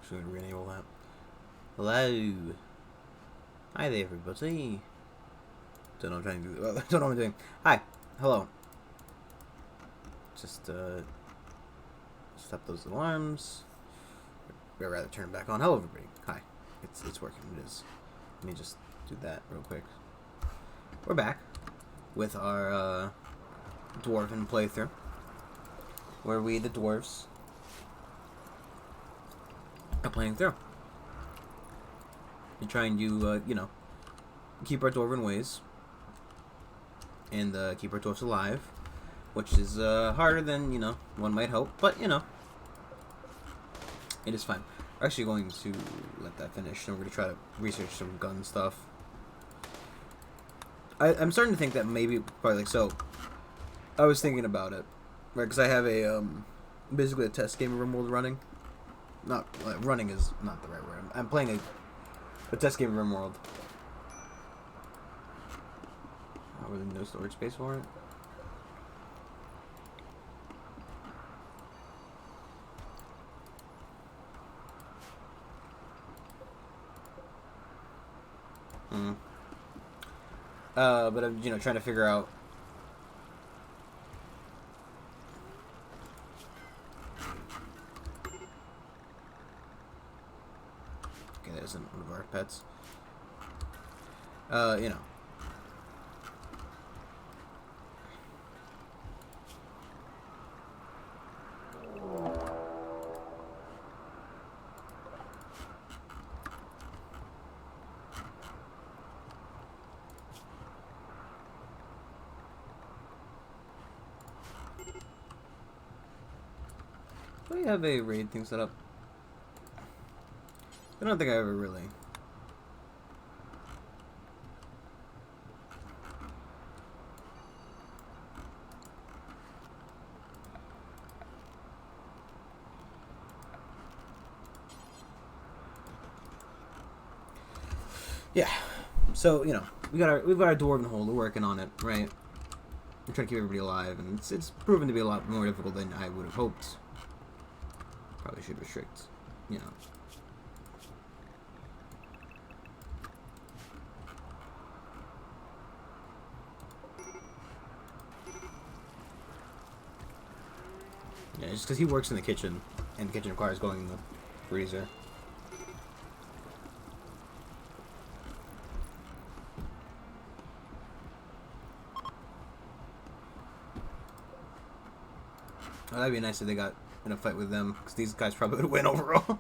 actually going to re-enable that. Hello. Hi there, everybody. Don't know what I'm trying to do. Don't know what I'm doing. Hi. Hello. Just, stop those alarms. Or rather, turn it back on. Hello, everybody. Hi. It's working. It is. Let me just do that real quick. We're back with our, Dwarven playthrough. Where we, the Dwarfs, are playing through. We're trying to, you know, keep our Dwarven ways. And, keep our dwarfs alive. Which is, harder than, you know, one might hope. But, you know, it is fine. We're actually going to let that finish. And we're going to try to research some gun stuff. I'm starting to think that maybe, probably, like, so, I was thinking about it. Right, because I have a, basically a test game of Rimworld running. Not, running is not the right word. I'm playing a test game of Rimworld. Oh, really no storage space for it? But I'm, you know, trying to figure out. Okay, that isn't one of our pets. You know. Do I have a raid thing set up? I don't think I ever really. Yeah. So, you know, we've got our Dwarven hole. We're working on it, right? We're trying to keep everybody alive, and it's proven to be a lot more difficult than I would have hoped. Probably should restrict, you know. Yeah, just because he works in the kitchen, and the kitchen requires going in the freezer. Oh, that'd be nice if they got in a fight with them, because these guys probably would win overall.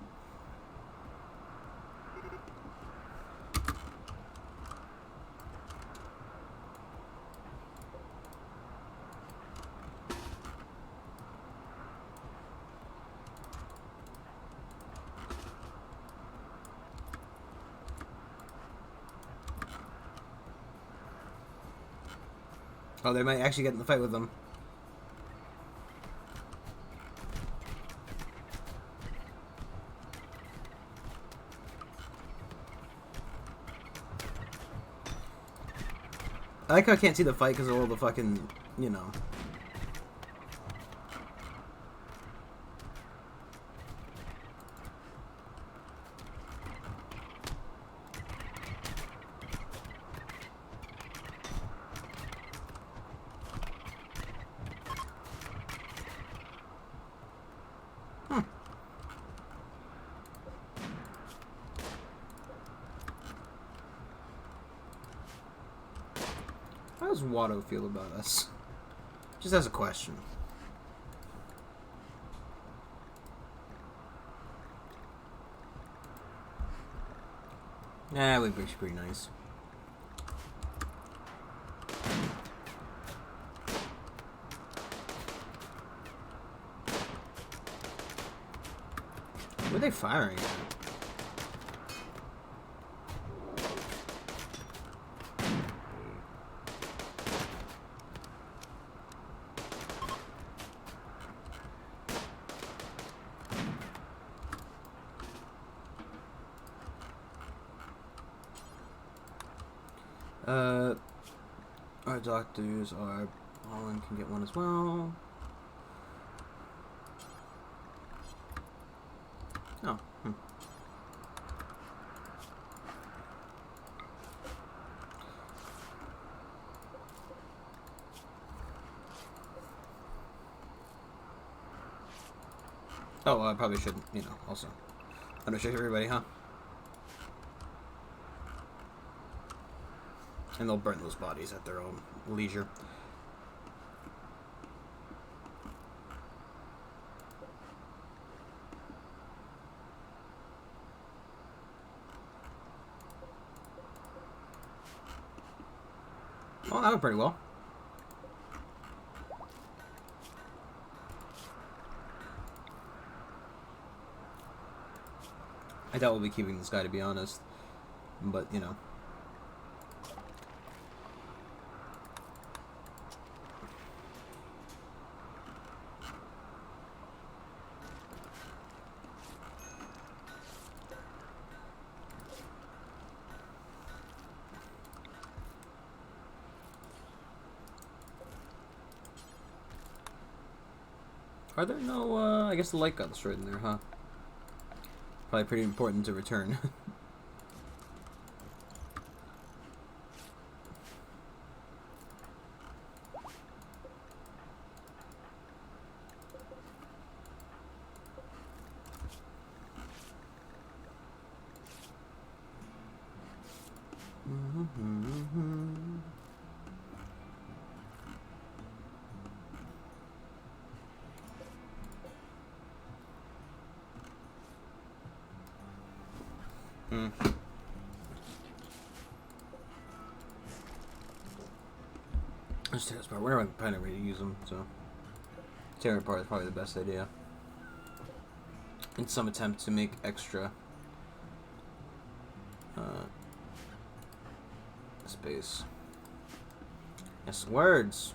Oh, they might actually get in the fight with them. I like how I can't see the fight because of all the fucking, you know. How does Watto feel about us? Just as a question. Nah, we're pretty nice. What are they firing at? Our doctors are... Holland can get one as well. Oh, Oh, I probably should, you know, also undercheck everybody, huh? And they'll burn those bodies at their own leisure. Well, that went pretty well. I doubt we'll be keeping this guy, to be honest. But, you know. Are there no, I guess the light got destroyed in there, huh? Probably pretty important to return. Let's take this part. We're not planning to use them, so tearing apart is probably the best idea. In some attempt to make extra space. Yes, words.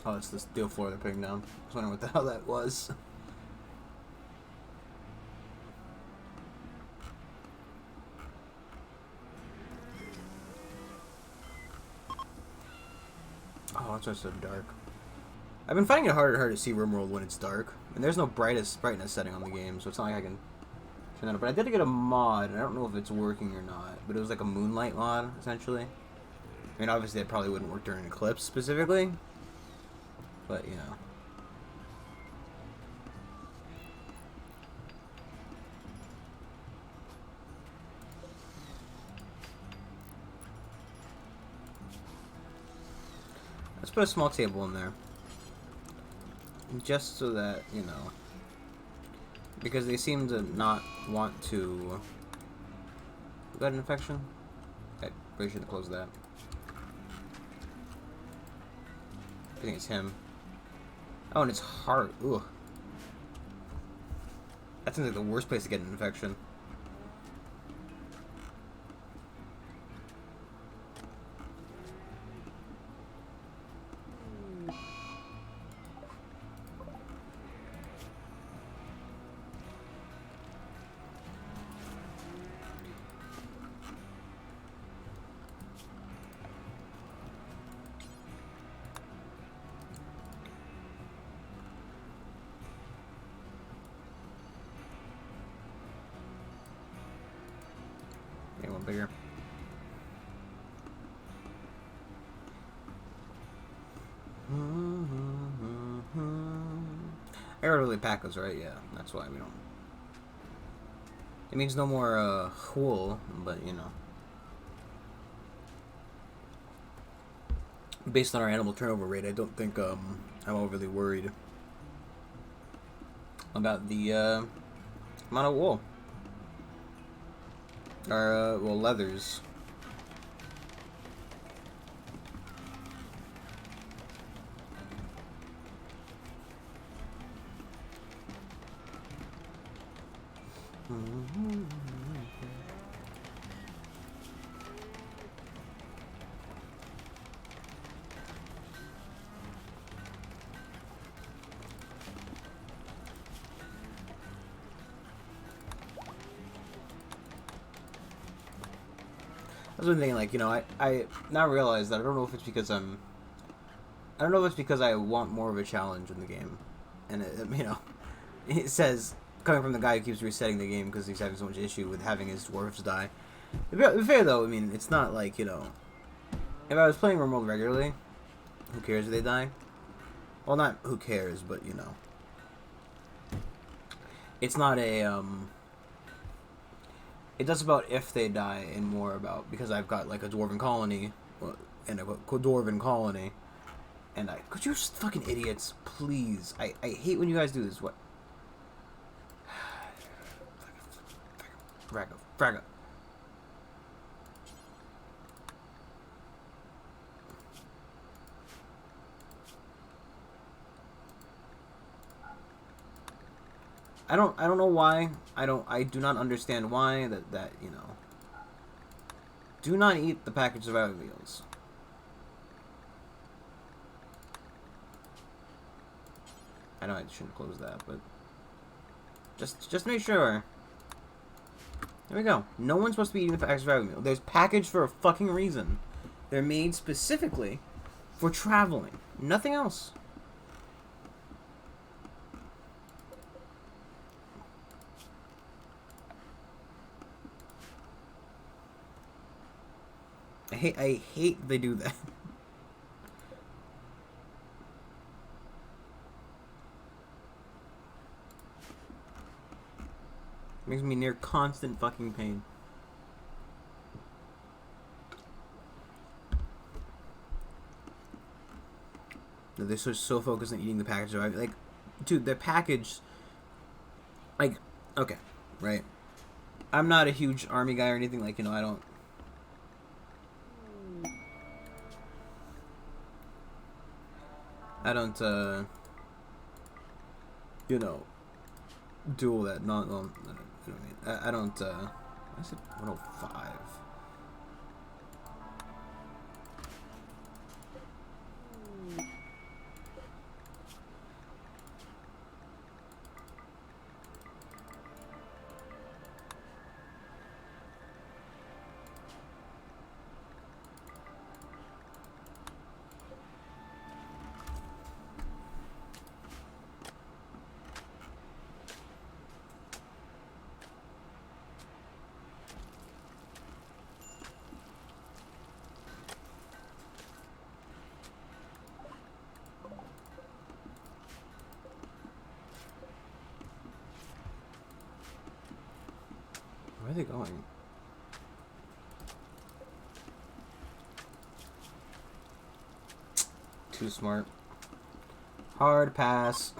Oh, it's the steel floor they're putting down. I was wondering what the hell that was. Oh, it's just so dark. I've been finding it harder and harder to see Rimworld when it's dark. And there's no brightness setting on the game, so it's not like I can turn that up. But I did get a mod, and I don't know if it's working or not. But it was like a moonlight mod, essentially. I mean, obviously it probably wouldn't work during an eclipse specifically. But, you know. Let's put a small table in there. Just so that, you know. Because they seem to not want to... We got an infection? Okay, we should close that. I think it's him. Oh, and it's heart. Ooh. That seems like the worst place to get an infection. One bigger. I gotta really pack those, right? Yeah, that's why we don't. It means no more wool, but you know. Based on our animal turnover rate, I don't think I'm overly worried about the amount of wool. Or, well, leathers. was been thinking, like, you know, I now realize that I don't know if it's because I don't know if it's because I want more of a challenge in the game, and you know, it says coming from the guy who keeps resetting the game because he's having so much issue with having his dwarves die. To be fair though, I mean, it's not like, you know, if I was playing Rimworld regularly, who cares if they die? Well, not who cares, but you know, it's not a It does about if they die and more about because I've got like a dwarven colony, and a dwarven colony. And could you fucking idiots, please? I hate when you guys do this. What? Fragga. I don't know why. I do not understand why that you know. Do not eat the packaged survival meals. I know I shouldn't close that, but just make sure. There we go. No one's supposed to be eating the packaged survival meal. There's packaged for a fucking reason. They're made specifically for traveling. Nothing else. I hate they do that. Makes me near constant fucking pain. They're so focused on eating the package. Like, dude, they're packaged. Like, okay, right. I'm not a huge army guy or anything. Like, you know, I don't, you know, do all that. Not, well, you know what I mean. I don't, I said 105. Where are they going? Too smart. Hard pass.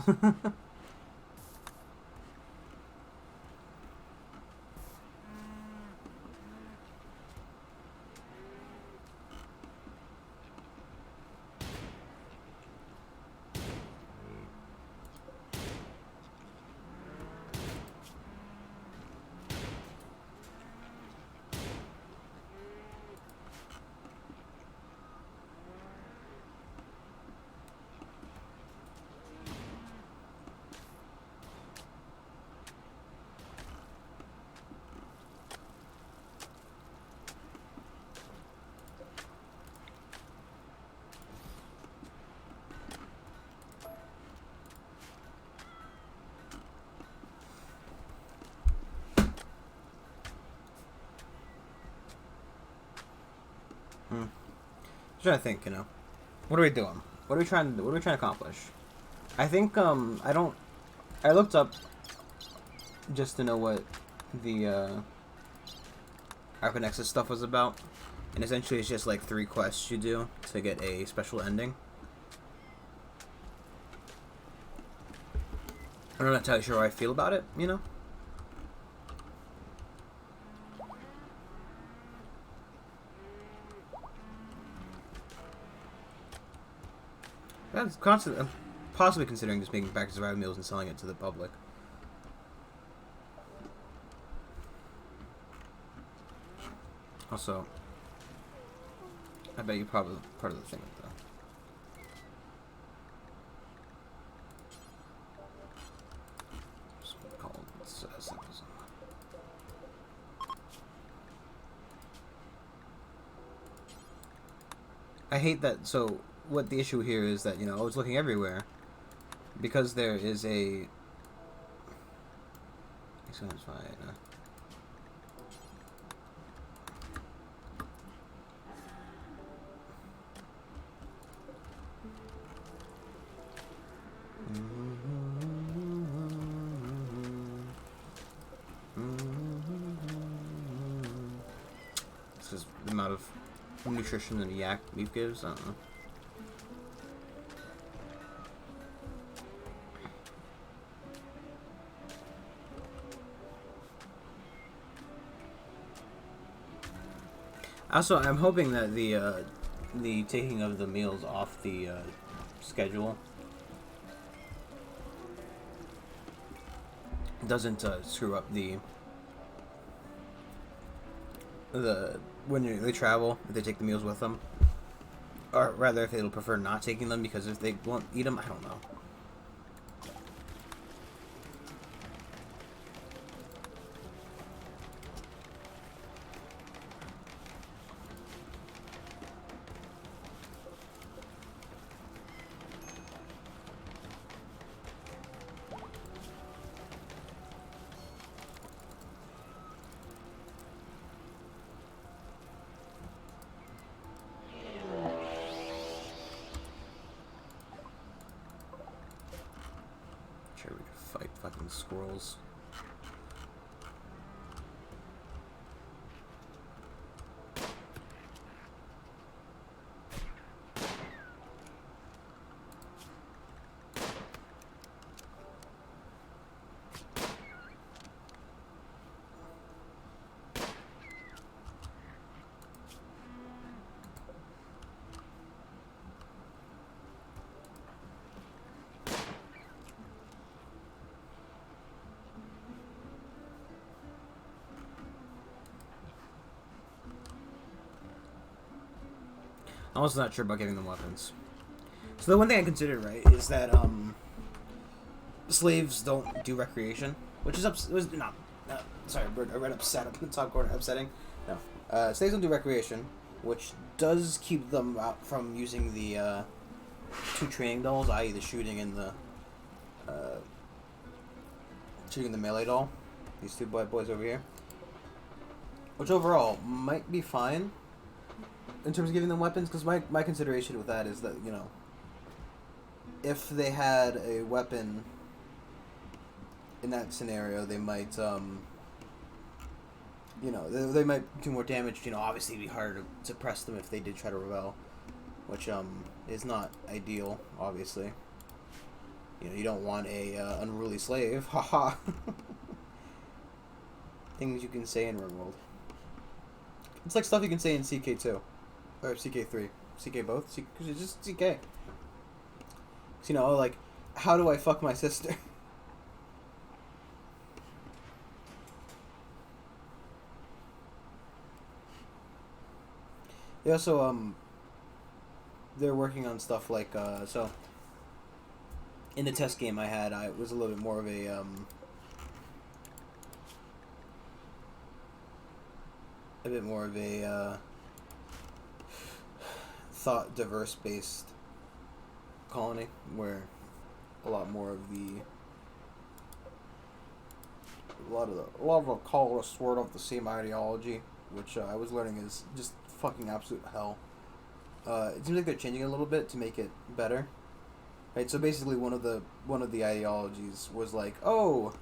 I'm trying to think, you know. What are we doing? What are we trying to do? What are we trying to accomplish? I think I looked up just to know what the Arconexus stuff was about. And essentially it's just like 3 quests you do to get a special ending. I'm not entirely sure how I feel about it, you know? That's constant. I'm possibly considering just making packaged survival meals and selling it to the public. Also, I bet you probably part of the thing though. I hate that. So what the issue here is that, I was looking everywhere because there is a. Sounds fine. This is the amount of nutrition that a yak beef gives. I don't know. Also, I'm hoping that the taking of the meals off the schedule doesn't screw up the when they travel, if they take the meals with them, or rather if they'll prefer not taking them because if they won't eat them, I don't know. Sure, we could fight fucking squirrels. I'm also not sure about giving them weapons. So the one thing I considered, right, is that slaves don't do recreation, which is sorry, I read upset up in the top corner, upsetting. No, slaves don't do recreation, which does keep them out from using the two training dolls, i.e., the shooting and the melee doll. These two boys over here, which overall might be fine in terms of giving them weapons, because my consideration with that is that, if they had a weapon in that scenario, they might, they might do more damage. Obviously it'd be harder to suppress them if they did try to rebel, which is not ideal, obviously. You don't want a unruly slave. Haha. Things you can say in Rimworld. It's like stuff you can say in CK2. Or CK3. CK both? Because it's just CK. Because, like, how do I fuck my sister? They also, they're working on stuff like, so, in the test game I had, I was a little bit more of a, thought diverse based colony where a lot of the colonists were of the same ideology, which I was learning is just fucking absolute hell. It seems like they're changing it a little bit to make it better. Right, so basically one of the ideologies was like, oh,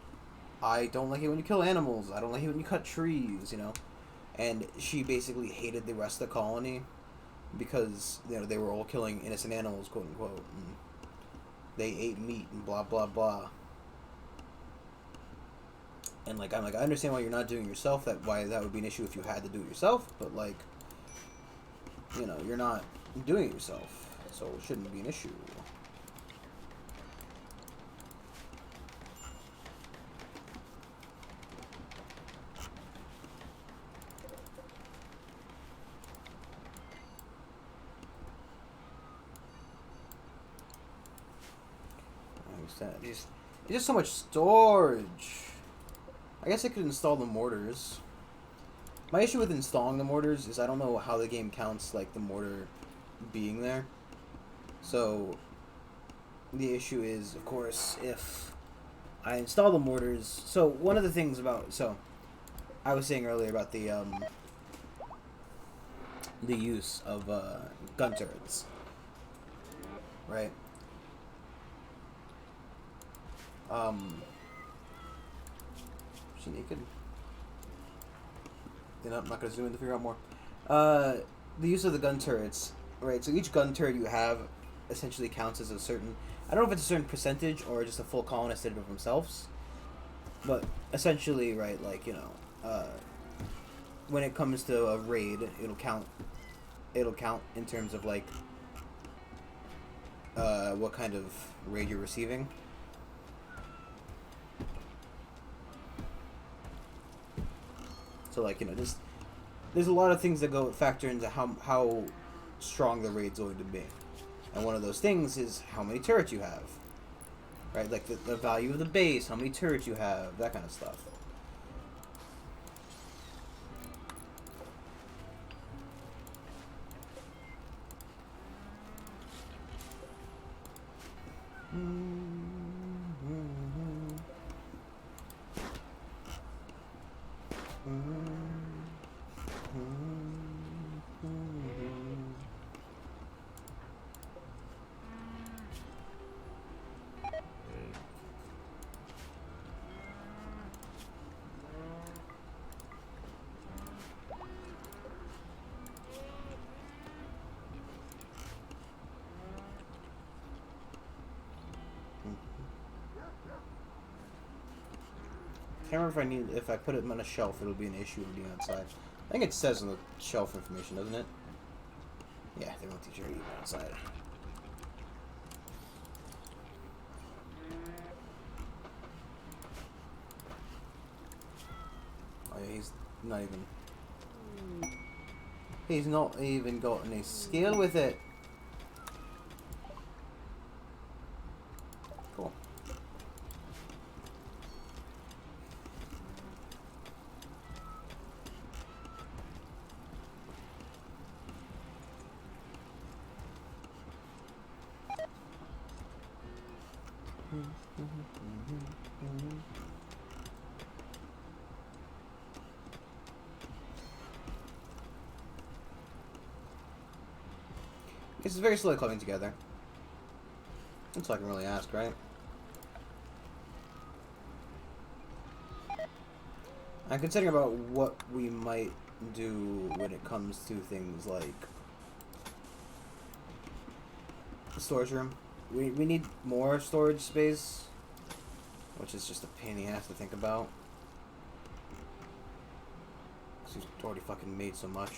I don't like it when you kill animals, I don't like it when you cut trees, and she basically hated the rest of the colony because they were all killing innocent animals, quote unquote, and they ate meat and blah blah blah. And like I understand why you're not doing it yourself, why that would be an issue if you had to do it yourself, but like, you're not doing it yourself, so it shouldn't be an issue. It's just so much storage. I guess I could install the mortars. My issue with installing the mortars is I don't know how the game counts like the mortar being there. So the issue is, of course, if I install the mortars. So one of the things about I was saying earlier about the use of gun turrets, right? Is she naked? You know, I'm not gonna zoom in to figure out more. The use of the gun turrets, right? So each gun turret you have essentially counts as a certain. I don't know if it's a certain percentage or just a full colonist of themselves, but essentially, right? Like when it comes to a raid, it'll count. It'll count in terms of like what kind of raid you're receiving. So like just there's a lot of things that go factor into how strong the raid's going to be, and one of those things is how many turrets you have, right? Like the value of the base, how many turrets you have, that kind of stuff. I can't remember if I put it on a shelf, it'll be an issue of being outside. I think it says on the shelf information, doesn't it? Yeah, they won't teach you how to eat outside. Oh yeah, he's not even. He's not even got any skill with it. Cool. This is very slowly coming together. That's all I can really ask, right? I'm considering about what we might do when it comes to things like the storage room. We need more storage space, which is just a pain in the ass to think about. Because we've already fucking made so much.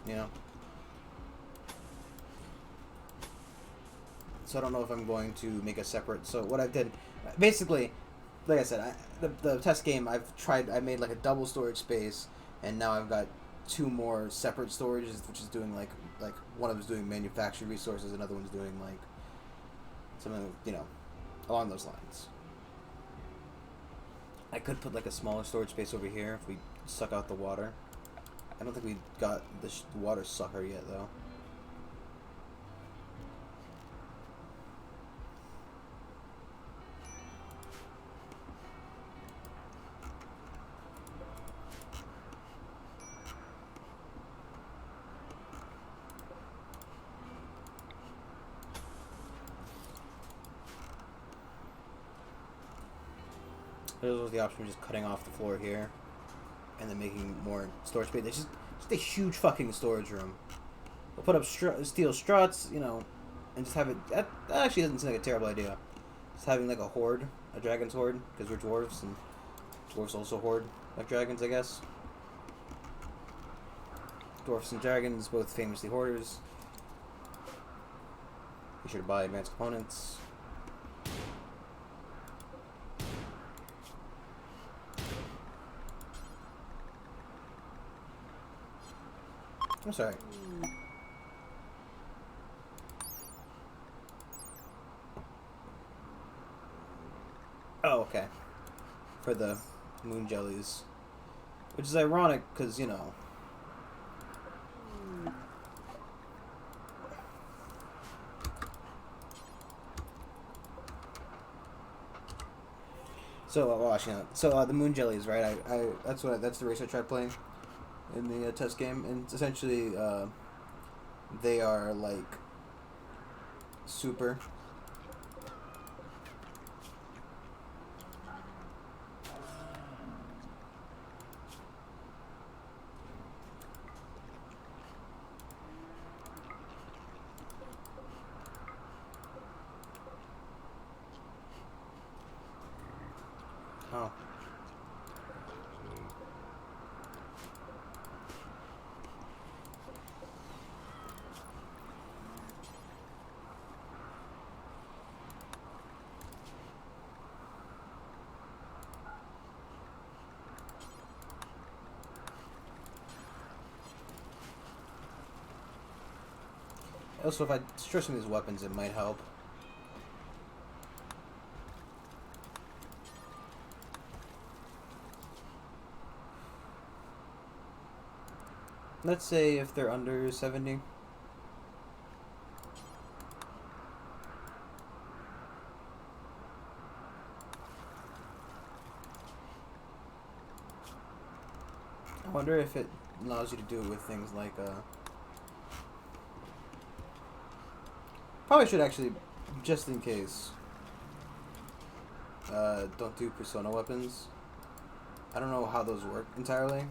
You know? So I don't know if I'm going to make a separate. So what I did, basically, like I said, the test game I made like a double storage space, and now I've got two more separate storages, which is doing like one of them's doing manufactured resources, another one's doing like something along those lines. I could put like a smaller storage space over here if we suck out the water. I don't think we got the water sucker yet though. There's the option of just cutting off the floor here and then making more storage space. It's just a huge fucking storage room. We'll put up steel struts, and just have it. That actually doesn't seem like a terrible idea. Just having like a horde, a dragon's horde, because we're dwarves, and dwarves also hoard like dragons, I guess. Dwarfs and dragons, both famously hoarders. Be sure to buy advanced components. I'm sorry. Oh, okay. For the moon jellies. Which is ironic, because, you know... So, well, actually, no. So, the moon jellies, right? That's the race I tried playing in the test game. And essentially, they are, like, super... Oh. Also, if I destroy some of these weapons, it might help. Let's say if they're under 70. I wonder if it allows you to do it with things like, probably should actually, just in case, don't do persona weapons. I don't know how those work entirely,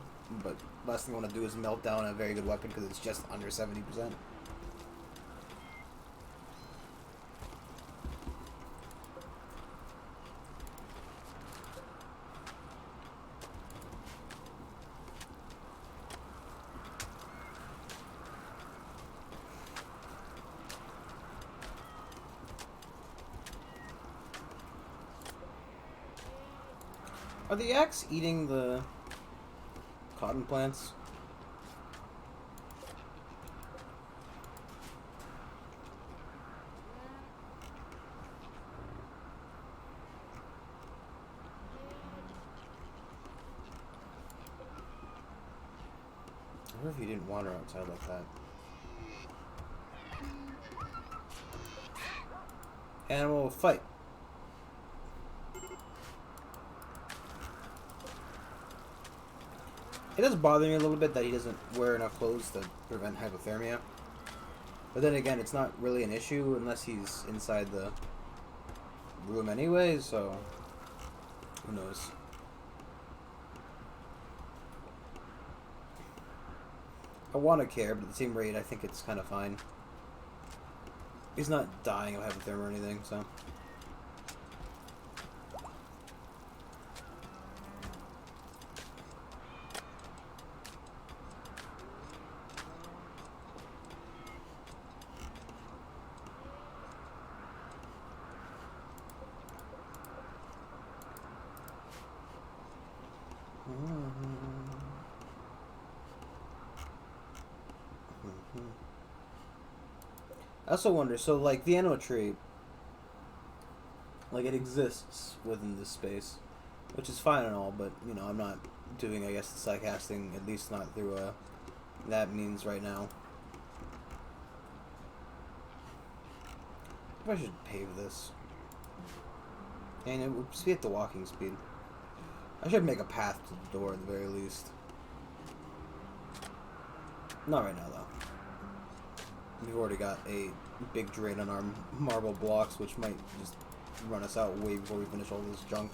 but last thing I want to do is melt down a very good weapon because it's just under 70%. Are the yaks eating the cotton plants? I wonder if you didn't wander outside like that. Animal fight. It does bother me a little bit that he doesn't wear enough clothes to prevent hypothermia. But then again, it's not really an issue unless he's inside the room anyway, so who knows. I want to care, but at the same rate, I think it's kind of fine. He's not dying of hypothermia or anything, so... I also wonder, so like the Anno tree, like it exists within this space, which is fine and all, but you know, I'm not doing, I guess, the psycasting, at least not through that means right now. I should pave this. And it would speed up the walking speed. I should make a path to the door at the very least. Not right now, though. We've already got a big drain on our marble blocks, which might just run us out way before we finish all this junk.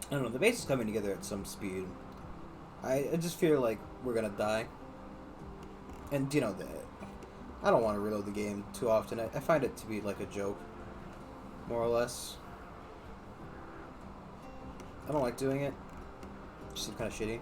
I don't know, the base is coming together at some speed. I just feel like we're gonna die. And, you know, I don't want to reload the game too often. I find it to be like a joke, more or less. I don't like doing it. It just seems kind of shitty.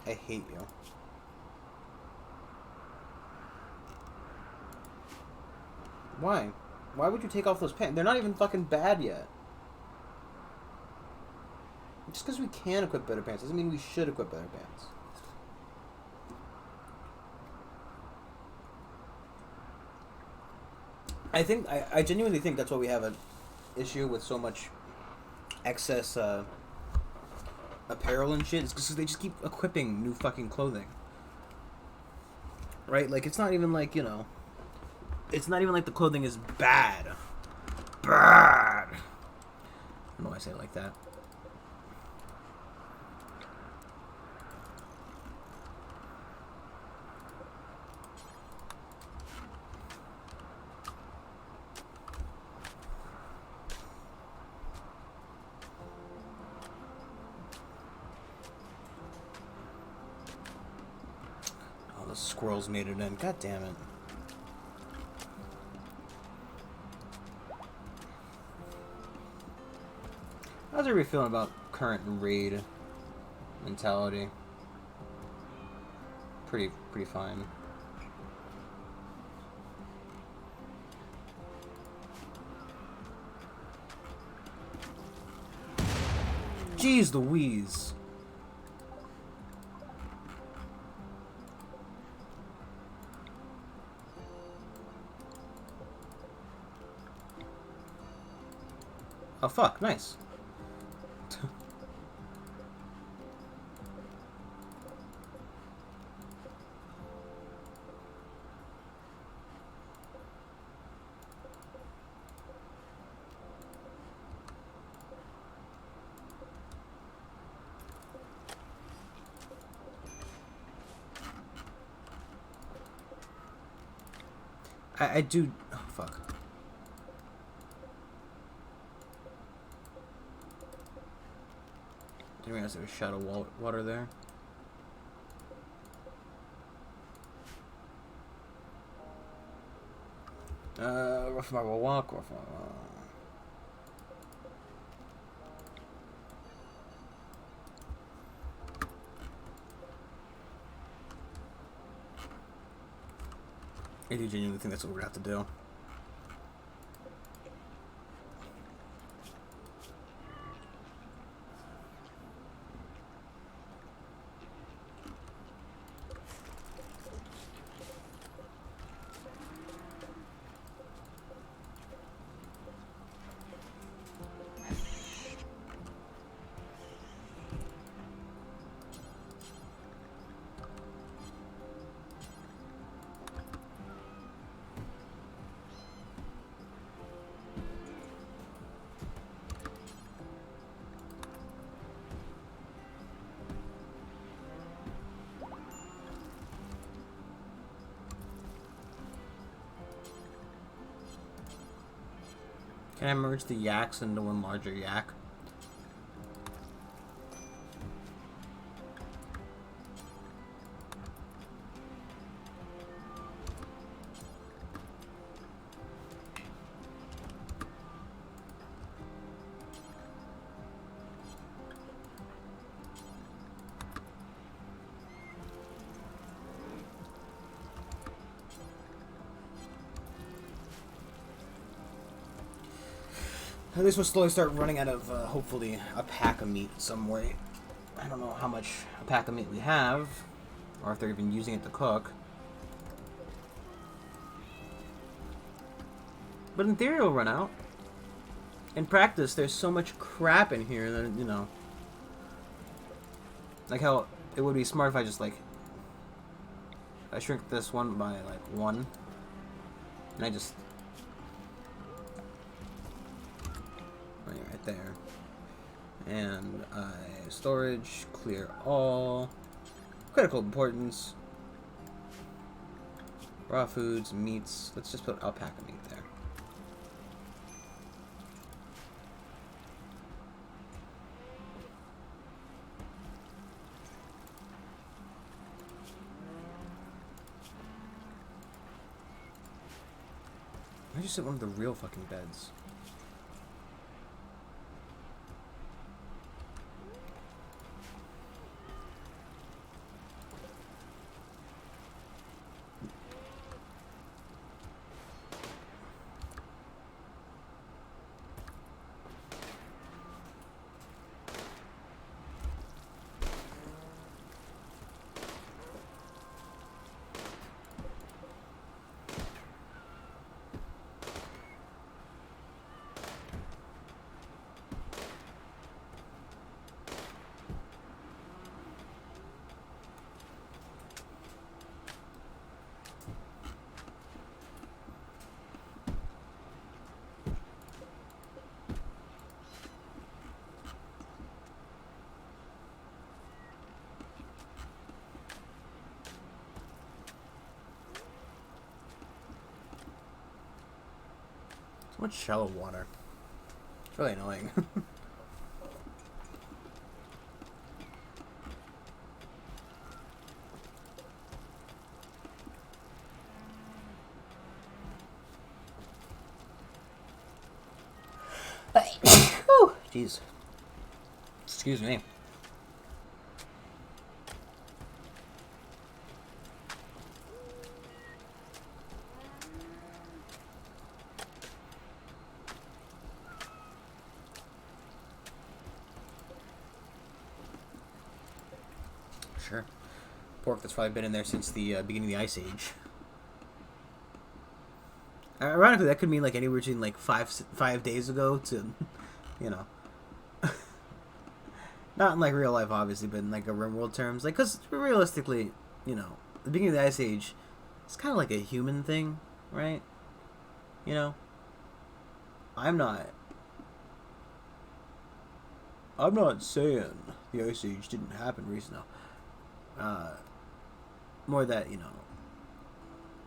I hate you. Why? Why would you take off those pants? They're not even fucking bad yet. Just because we can equip better pants doesn't mean we should equip better pants. I genuinely think that's why we have an issue with so much excess apparel and shit. It's because they just keep equipping new fucking clothing. Right? Like, it's not even like, you know... It's not even like the clothing is bad. Bad! I don't know why I say it like that. Oh, the squirrels made it in. God damn it. How's everybody feeling about current raid mentality? Pretty fine. Jeez Louise. Oh fuck, nice. I do... Oh, fuck. Didn't realize there was shadow water there. Rough my walk, rough my walk. I do genuinely think that's what we're gonna have to do. Can I merge the yaks into one larger yak? At least we'll slowly start running out of, hopefully, a pack of meat some way. I don't know how much a pack of meat we have, or if they're even using it to cook. But in theory, it'll run out. In practice, there's so much crap in here that, you know... Like how it would be smart if I just, like... I shrink this one by, like, 1. And I just... Right there. And storage, clear all. Critical importance. Raw foods, meats. Let's just put alpaca meat there. I just sit one of the real fucking beds. So much shallow water. It's really annoying. Whew, jeez. Excuse me. Sure. Pork that's probably been in there since the beginning of the Ice Age. Ironically, that could mean like anywhere between like 5 days ago to, you know, not in like real life, obviously, but in like a Rimworld terms, like because realistically, you know, the beginning of the Ice Age, it's kind of like a human thing, right? You know, I'm not saying the Ice Age didn't happen recently. More that, you know,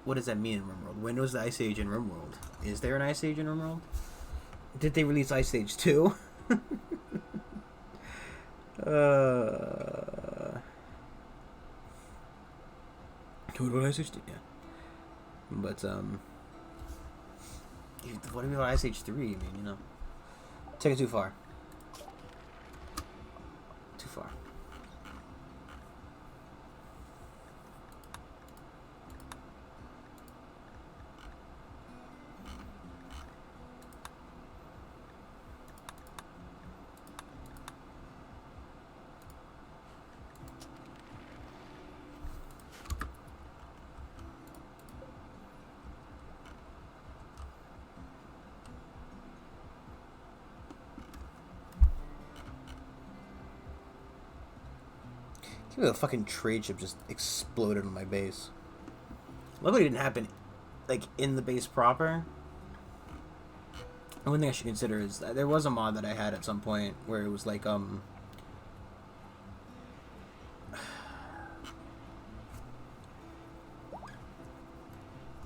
what does that mean in Rimworld? When was the Ice Age in Rimworld? Is there an Ice Age in Rimworld? Did they release Ice Age 2? What Ice Age 2? Yeah. But, what do you mean by Ice Age 3? I mean, you know, take it too far. Too far. The fucking trade ship just exploded on my base. Luckily, it didn't happen like in the base proper. And one thing I should consider is that there was a mod that I had at some point where it was like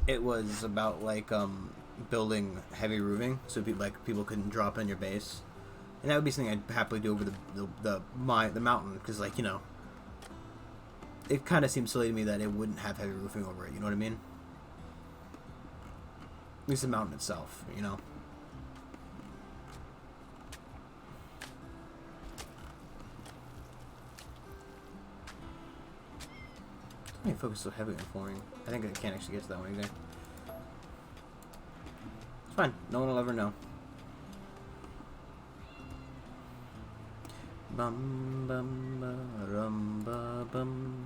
it was about like building heavy roofing so people couldn't drop on your base, and that would be something I'd happily do over the mountain because, like, you know, it kind of seems silly to me that it wouldn't have heavy roofing over it. You know what I mean? At least the mountain itself, you know. Why do you focus so heavy on flooring? I think I can't actually get to that one either. It's fine. No one will ever know. Bum bum ba rum ba bum.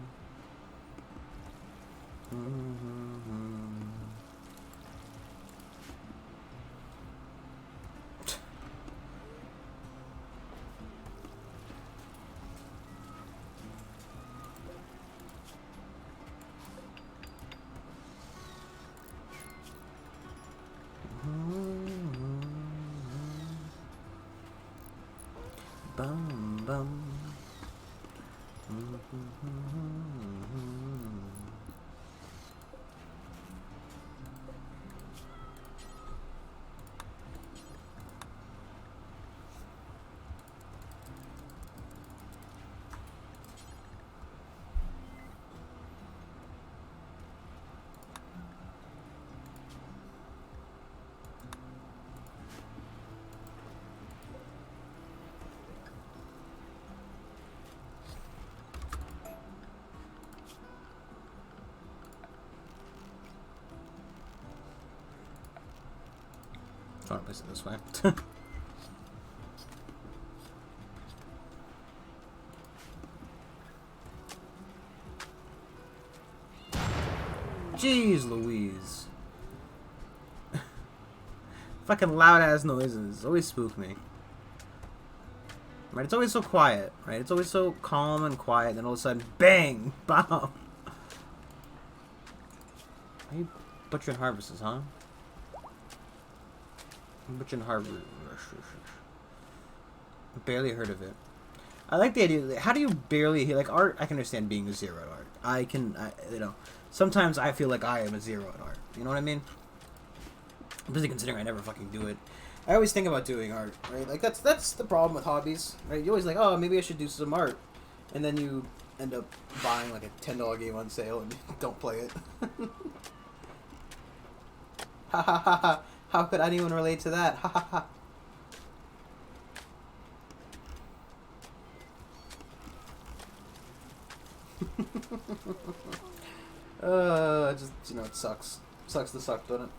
Bum bum. I want to place it this way. Jeez Louise. Fucking loud ass noises always spook me. Right, it's always so quiet, right? It's always so calm and quiet, then all of a sudden, bang! Bomb! Are you butchering harvests, huh? I'm butchering harvest. Barely heard of it. I like the idea. How do you barely hear? Like, art, I can understand being a zero at art. You know, sometimes I feel like I am a zero at art. You know what I mean? Especially considering I never fucking do it. I always think about doing art, right? Like, that's the problem with hobbies, right? You always like, oh, maybe I should do some art. And then you end up buying, like, a $10 game on sale and don't play it. Ha ha ha ha. How could anyone relate to that? Ha ha ha. Just, you know, it sucks. Sucks to suck, doesn't it?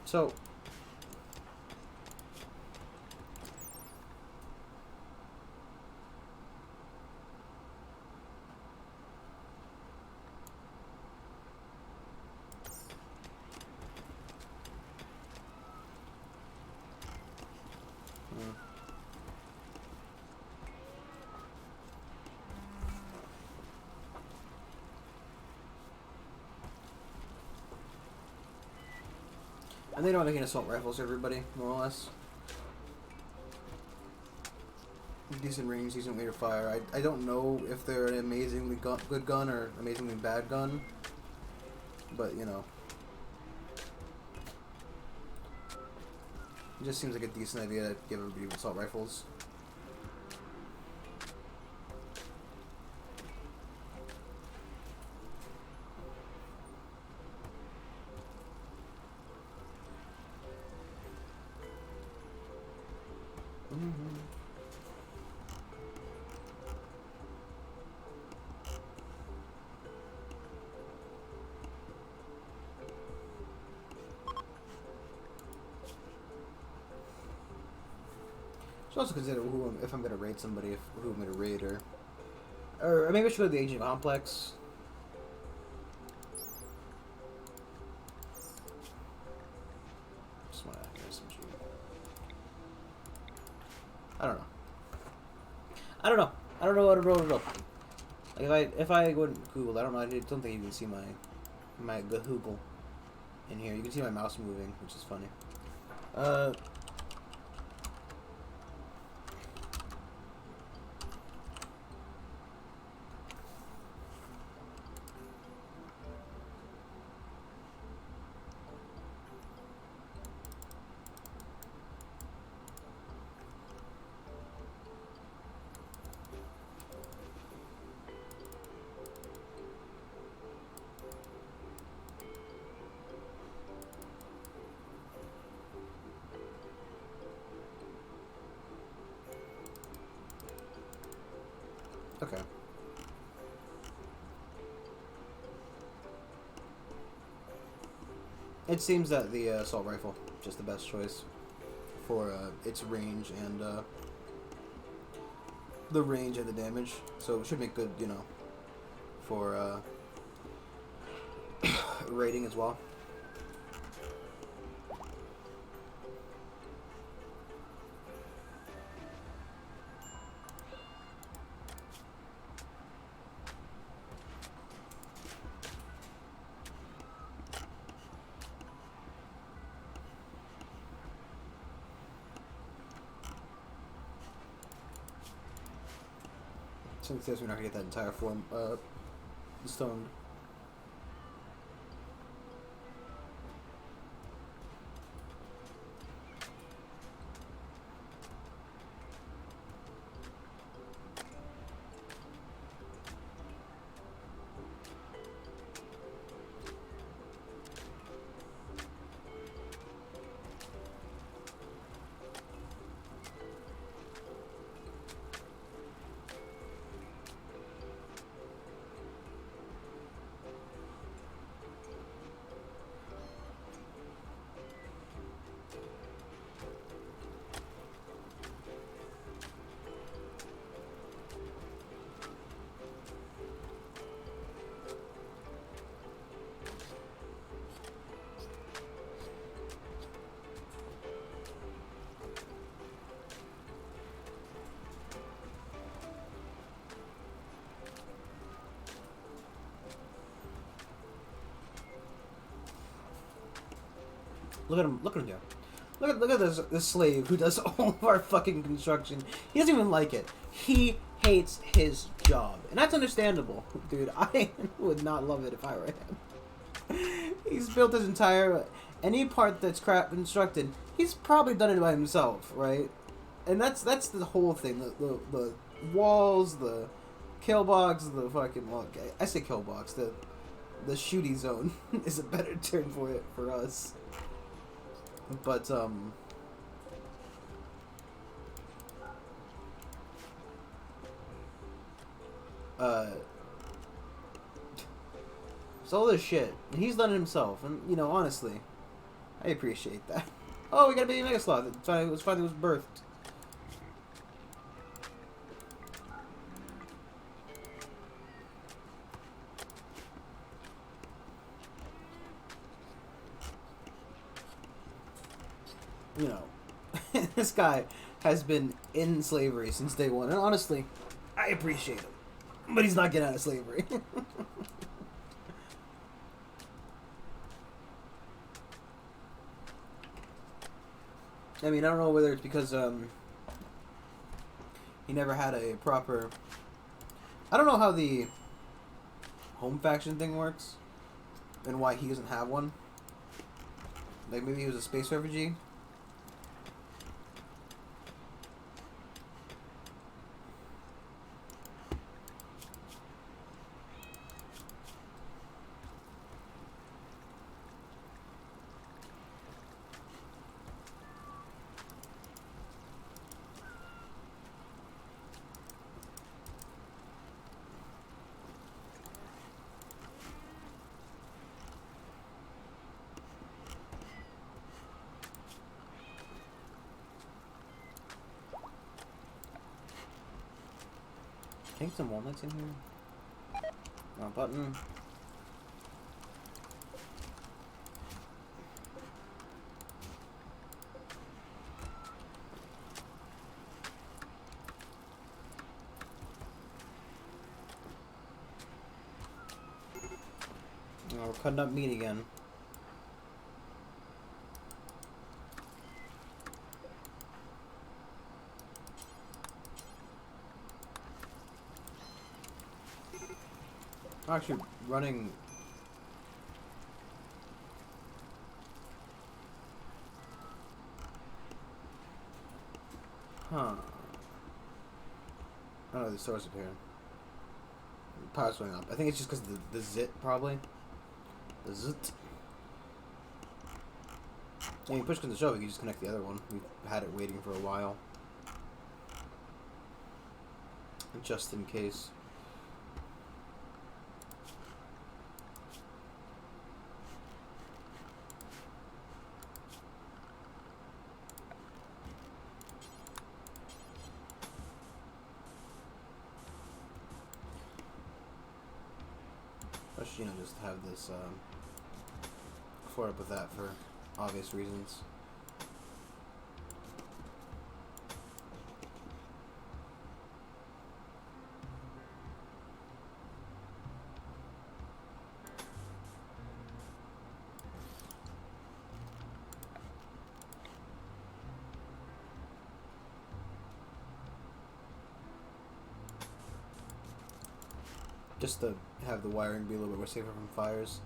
So, and they don't make assault rifles, everybody, more or less. Decent range, decent rate of fire. I don't know if they're an amazingly good gun or amazingly bad gun, but, you know. It just seems like a decent idea to give everybody assault rifles. Should also consider if I'm gonna raid somebody, who I'm gonna raid, or maybe I should go to the Agent Complex. Just wanna hear some shit. I don't know. I don't know what to roll. Like if I go to Google, I don't know. I don't think you can see my Google in here. You can see my mouse moving, which is funny. Okay. It seems that the assault rifle is just the best choice for its range and the range and the damage. So it should make good, you know, for rating as well. Since this, we're not gonna get that entire form stoned. Look at him. Look at him there. Look at this slave who does all of our fucking construction. He doesn't even like it. He hates his job, and that's understandable, dude. I would not love it if I were him. He's built his entire any part that's crap constructed. He's probably done it by himself, right? And that's the whole thing. The walls, the kill box, the fucking I say kill box. The shooty zone is a better term for it for us. But so all this shit, and he's done it himself, and you know, honestly, I appreciate that. Oh, we got a baby Mega Sloth. It was finally birthed. You know, this guy has been in slavery since day one, and honestly, I appreciate him. But he's not getting out of slavery. I mean, I don't know whether it's because he never had a proper... I don't know how the home faction thing works, and why he doesn't have one. Like, maybe he was a space refugee? I think some walnuts in here. Wrong button. Oh, we're cutting up meat again. Actually running oh, the stores appearing. Power's going up. I think it's just because the zit, probably. The zit. And you push to the shove, you can just connect the other one. We've had it waiting for a while. Just in case. You know, just have this fort up with that for obvious reasons. Just to have the wiring be a little bit more safer from fires.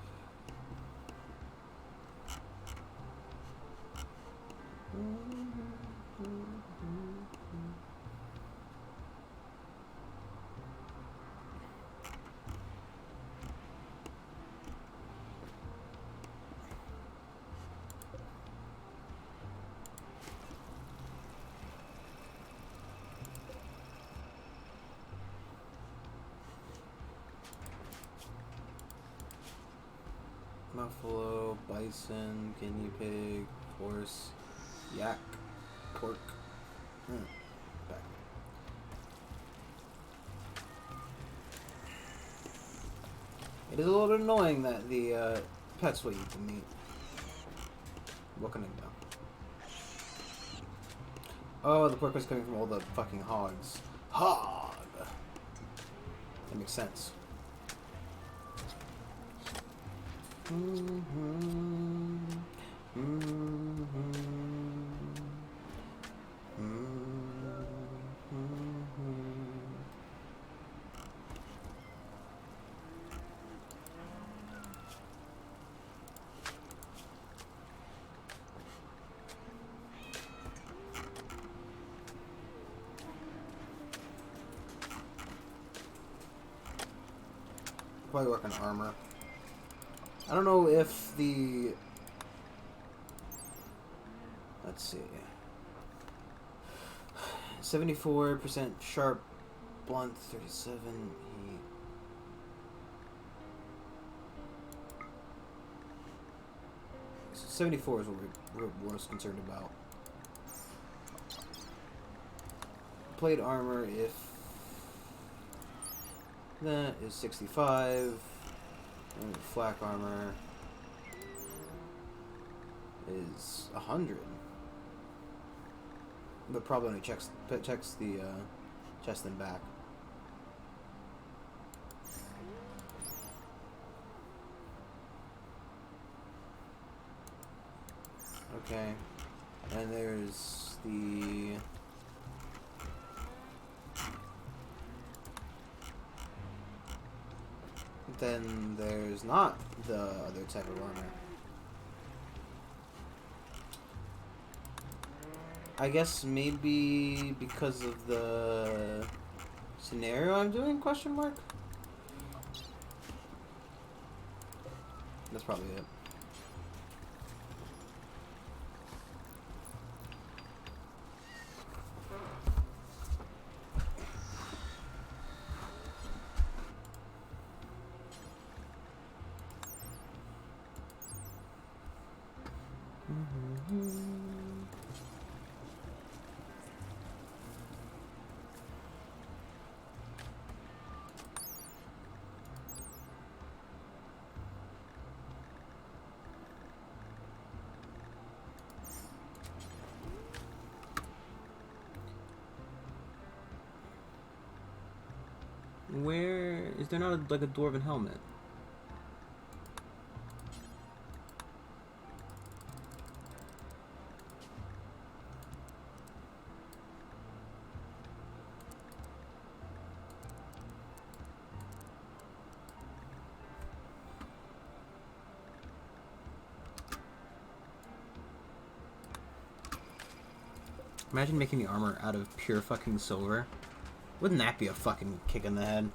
Buffalo, bison, guinea pig, horse, yak, pork. Back. It is a little bit annoying that the pets will eat the meat. What can I do? Oh, the pork was coming from all the fucking hogs. Hog! That makes sense. Probably work on armor. I don't know if the... Let's see. 74% sharp, blunt, 37 heat. So 74 is what we're most concerned about. Plate armor, if that is 65, and flak armor is 100. But probably only checks the chest and back. Okay, and there's the then there's not the other type of armor. I guess maybe because of the scenario I'm doing, question mark? That's probably it. Where is there not like a dwarven helmet? Imagine making the armor out of pure fucking silver. Wouldn't that be a fucking kick in the head?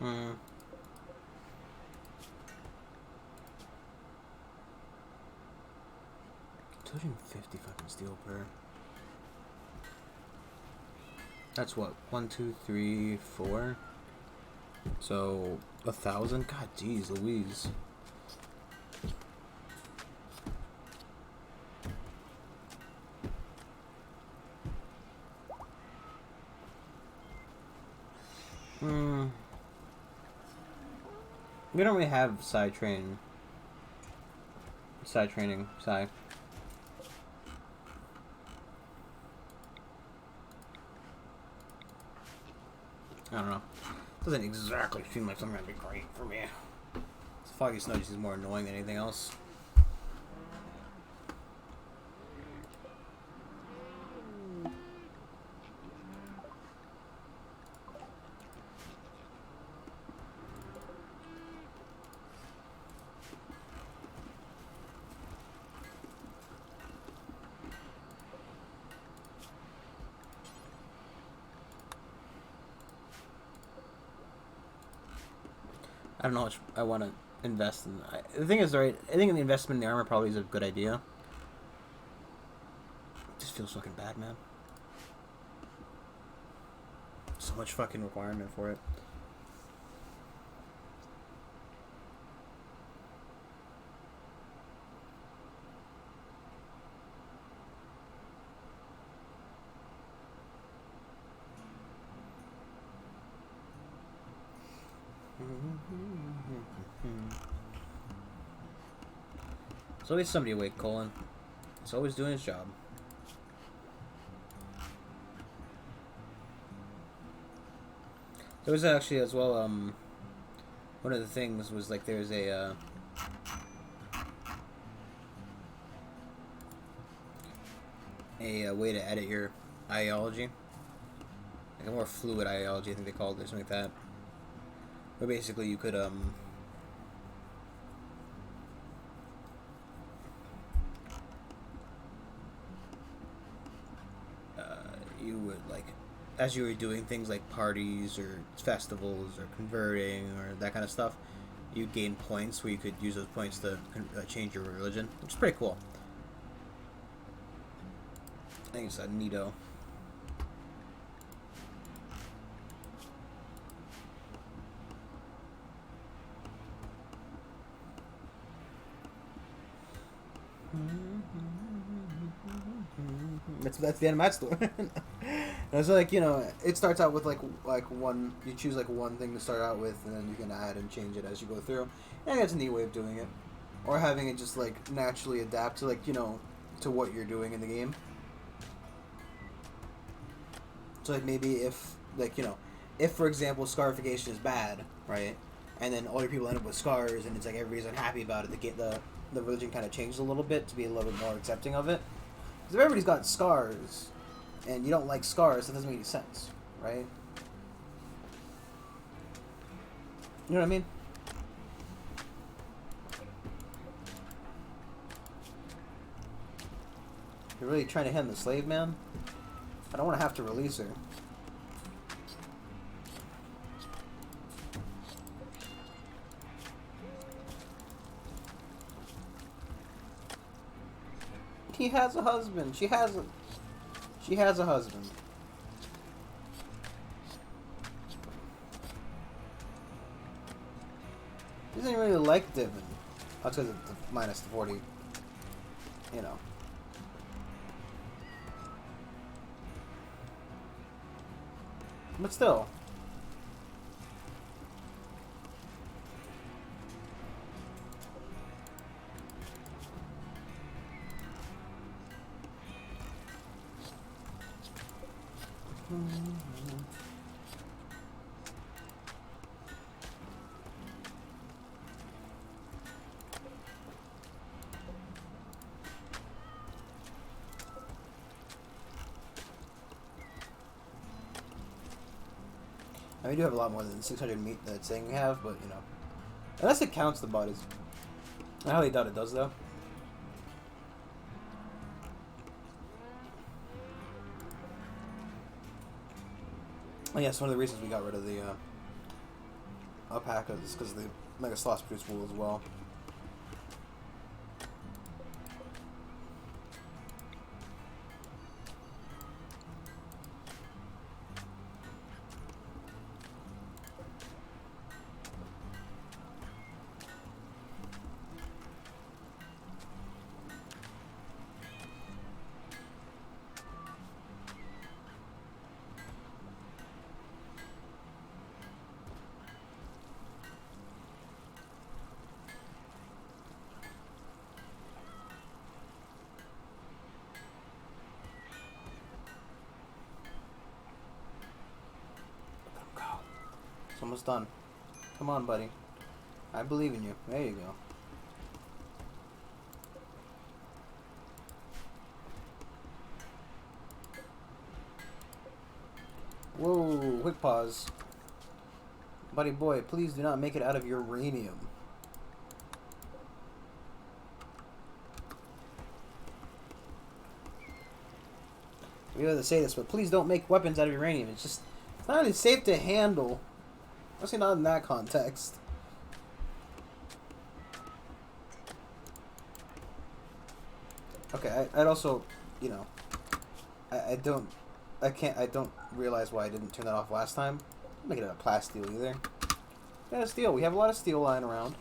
Hmm. 250 fucking steel per. That's what? 1, 2, 3, 4. So 1,000. God, geez, Louise. Hmm. We don't really have side training. I don't know. Doesn't exactly seem like something that'd be great for me. This foggy snow just is more annoying than anything else. I don't know how much I want to invest in. The thing is, right, I think the investment in the armor probably is a good idea. It just feels fucking bad, man. So much fucking requirement for it. There's always somebody awake, Colin. He's always doing his job. There was actually as well, one of the things was like there's a way to edit your ideology. Like a more fluid ideology, I think they called it, or something like that. Where basically you could, you would, like, as you were doing things like parties or festivals or converting or that kind of stuff, you gain points where you could use those points to change your religion, which is pretty cool. I think it's a neato. That's the end of my story. It's like, you know, it starts out with like one. You choose like one thing to start out with, and then you can add and change it as you go through. And it's a neat way of doing it, or having it just like naturally adapt to, like, you know, to what you're doing in the game. So like maybe if, like, you know, if for example scarification is bad, right, and then all your people end up with scars, and it's like everybody's unhappy about it. The religion kind of changes a little bit to be a little bit more accepting of it. Because if everybody's got scars, and you don't like scars, that doesn't make any sense, right? You know what I mean? You're really trying to hand the slave, man? I don't want to have to release her. He has a husband. She has a husband. He doesn't really like Divin. That's because it's minus the 40. You know. But still. I mean, we do have a lot more than 600 meat that it's saying we have, but, you know. Unless it counts the bodies. I highly doubt it does, though. Oh, yes, one of the reasons we got rid of the alpaca is because the mega sloths produce wool as well. It's almost done. Come on, buddy. I believe in you. There you go. Whoa, quick pause. Buddy boy, please do not make it out of uranium. We have to say this, but please don't make weapons out of uranium. It's not really safe to handle. Especially not in that context. Okay, I'd also, you know, I I don't realize why I didn't turn that off last time. I'm not gonna get a plasteel either. Yeah, steel. We have a lot of steel lying around.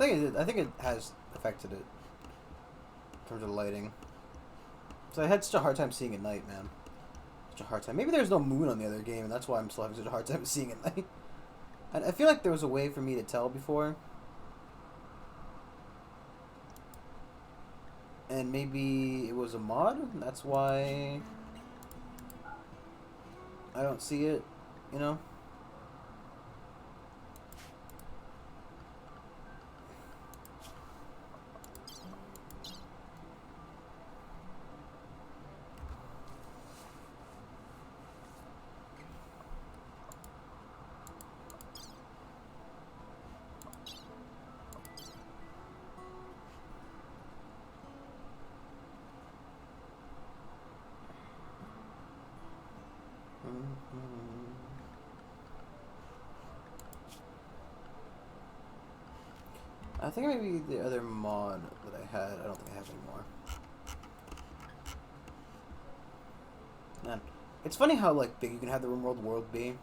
I think it has affected it in terms of lighting. So I had such a hard time seeing at night, man. Such a hard time. Maybe there's no moon on the other game, and that's why I'm still having such a hard time seeing at night. And I feel like there was a way for me to tell before. And maybe it was a mod, and that's why I don't see it, you know? I think maybe the other mod that I had, I don't think I have anymore. Man, it's funny how like big you can have the Rimworld world be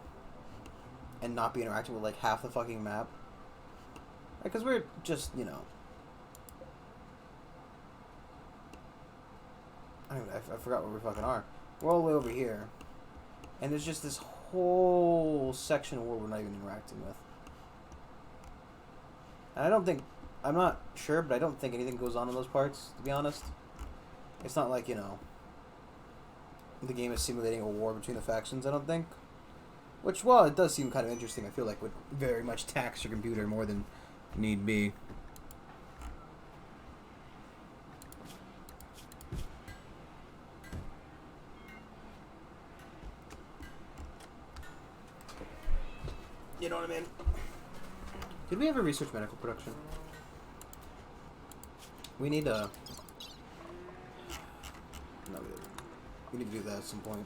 and not be interacting with like half the fucking map. Because we're just, you know... I forgot where we fucking are. We're all the way over here. And there's just this whole section of world we're not even interacting with. And I don't think... I'm not sure, but I don't think anything goes on in those parts, to be honest. It's not like, you know... the game is simulating a war between the factions, I don't think. Which, well, it does seem kind of interesting. I feel like would very much tax your computer more than need be. You know what I mean? Did we ever research medical production? We need a... No, we didn't. We need to do that at some point.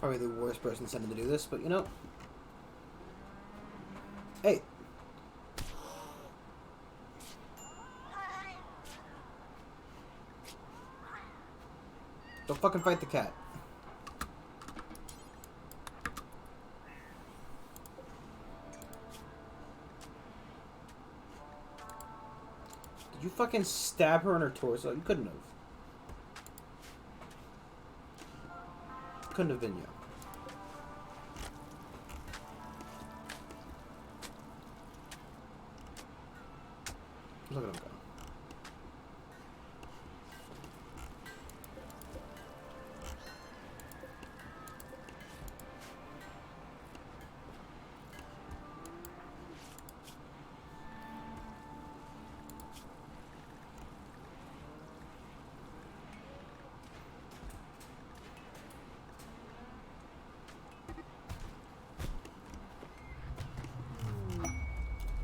Probably the worst person sent to do this, but you know. Hey. Don't fucking fight the cat. Did you fucking stab her in her torso? You couldn't have. Couldn't have been you. Look at him go.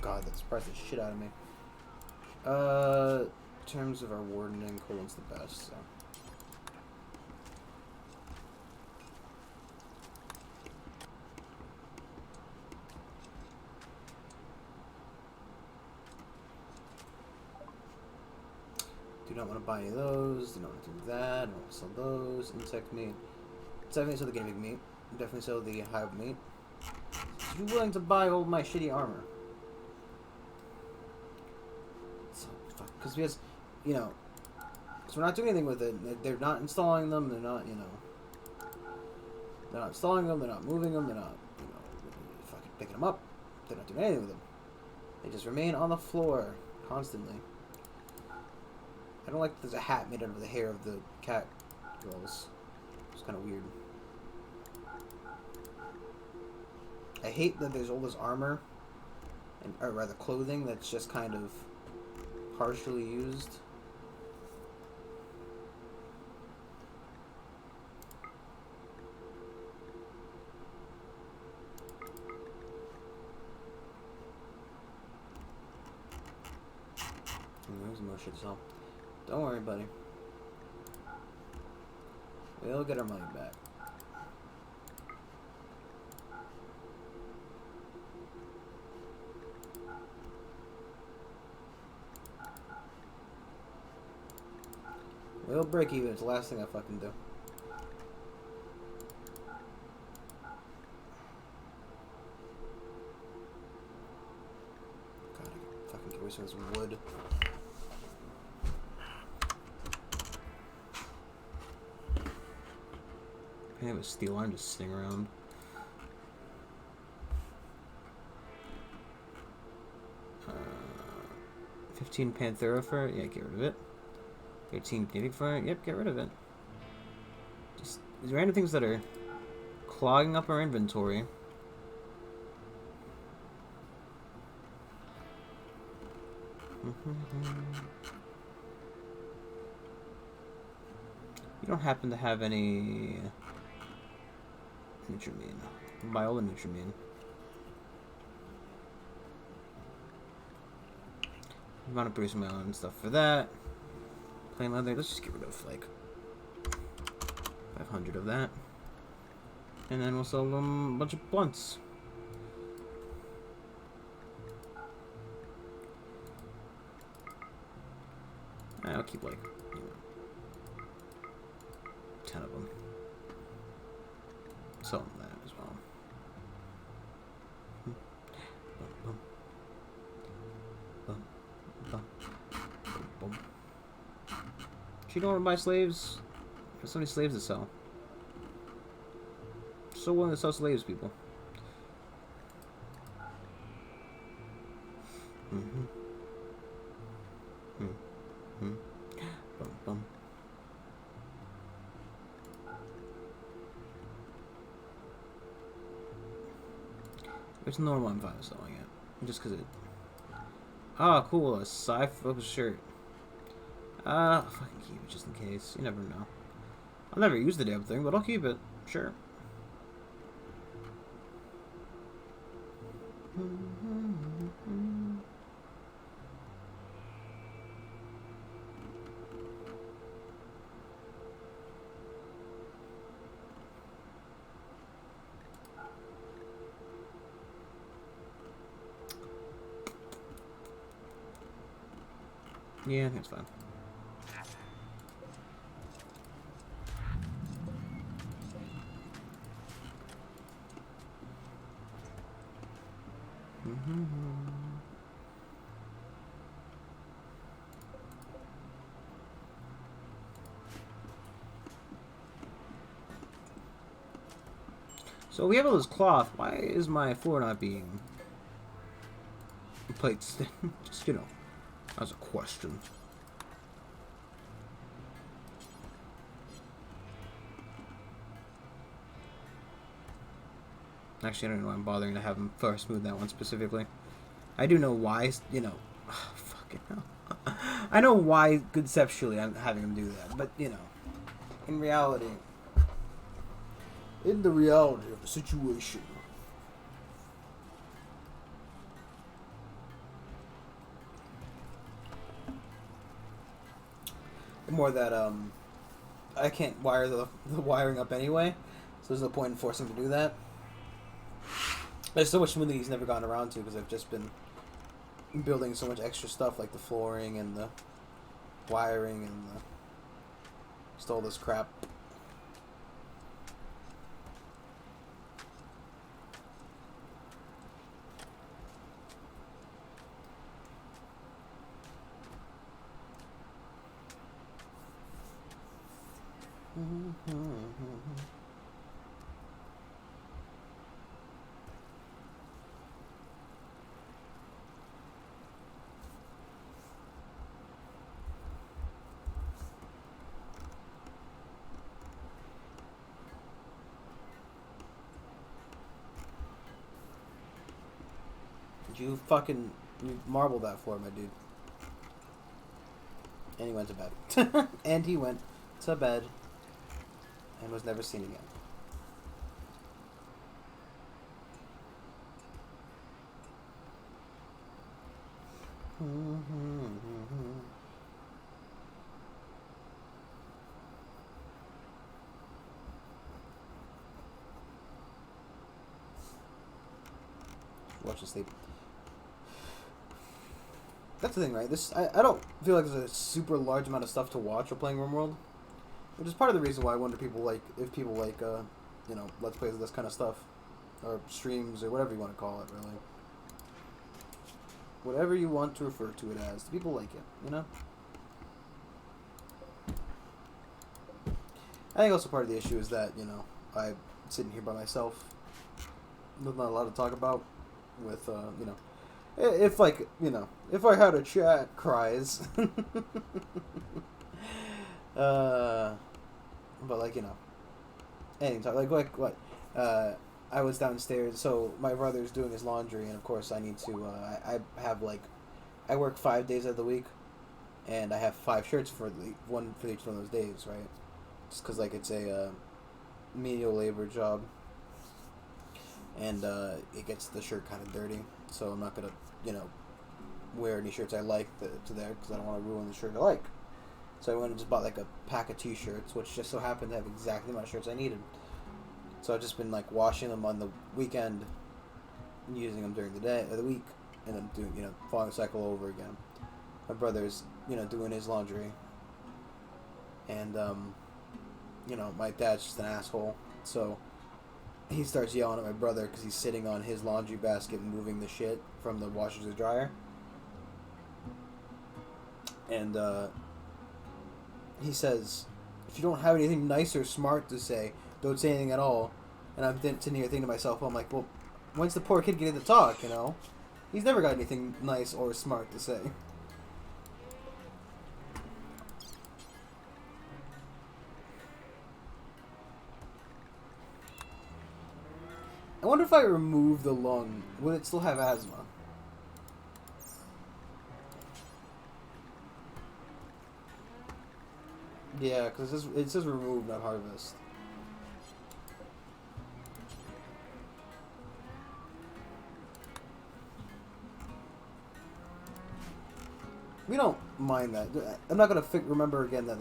God, that surprised the shit out of me. In terms of our wardening, colon's the best, so. Do not want to buy any of those, do not want to do that, don't want to sell those, insect meat. definitely sell the guinea pig meat. Definitely sell the hive meat. Are you willing to buy all my shitty armor? So, fuck. Because, you know, because we're not doing anything with it. They're not installing them. They're not, you know. They're not installing them. They're not moving them. They're not, you know, fucking picking them up. They're not doing anything with them. They just remain on the floor constantly. I don't like that there's a hat made out of the hair of the cat girls. It's kind of weird. I hate that there's all this armor, or rather clothing, that's just kind of partially used. There's more shit to sell. Don't worry, buddy. We'll get our money back. We'll break even. It's the last thing I fucking do. God, I fucking can't waste this wood. I have a steel arm just sitting around. Uh, 15 Panthera fur? Yeah, get rid of it. 13 guinea fur? Yep, get rid of it. Just these random things that are clogging up our inventory. You don't happen to have any Nutrimine. Buy all the Nutrimine. I'm gonna produce my own stuff for that. Plain leather. Let's just get rid of like 500 of that, and then we'll sell them a bunch of blunts. I'll keep like 10 of them. Sell them that as well. Boom, boom. Boom, boom, boom. You don't want to buy slaves? There's so many slaves to sell. So willing to sell slaves, people. Bum, bum. There's no one I'm fine with selling it. Just because it... Ah, cool. A sci-focused shirt. I'll fucking keep it just in case. You never know. I'll never use the damn thing, but I'll keep it. Sure. Yeah, I think it's fine. So we have all this cloth. Why is my floor not being replaced? Just, you know, that's a question. Actually, I don't know why I'm bothering to have them first smooth that one specifically. I do know why, you know. Oh, fucking hell. I know why conceptually I'm having them do that, but, you know, in reality, in the reality of the situation. More that, I can't wire the wiring up anyway, so there's no point in forcing to do that. There's so much smoothing he's never gotten around to because I've just been building so much extra stuff like the flooring and the wiring and just all this crap. You marble that for, my dude. And he went to bed. And he went to bed and was never seen again. Watch and sleep. That's the thing, right? I don't feel like there's a super large amount of stuff to watch while playing Rimworld, which is part of the reason why I wonder if people like let's plays this kind of stuff, or streams, or whatever you want to call it, really. Whatever you want to refer to it as, people like it, you know. I think also part of the issue is that I'm sitting here by myself. There's not a lot to talk about with if I had a chat cries. But anything like what I was downstairs, so my brother's doing his laundry, and of course I need to I work 5 days of the week, and I have 5 shirts for each one of those days, right? Just because it's a menial labor job, and it gets the shirt kind of dirty, so I'm not gonna wear any shirts I like to there, because I don't want to ruin the shirt I like. So I went and just bought a pack of t-shirts, which just so happened to have exactly the amount of shirts I needed. So I've just been washing them on the weekend, and using them during the day or the week, and then doing following the cycle over again. My brother's doing his laundry, and my dad's just an asshole, so he starts yelling at my brother because he's sitting on his laundry basket and moving the shit from the washer to the dryer. And he says, if you don't have anything nice or smart to say, don't say anything at all. And I'm sitting here thinking to myself, I'm like, well, when's the poor kid getting to talk, He's never got anything nice or smart to say. I wonder if I remove the lung, would it still have asthma? Yeah, because it says remove, not harvest. We don't mind that. I'm not going to remember again that,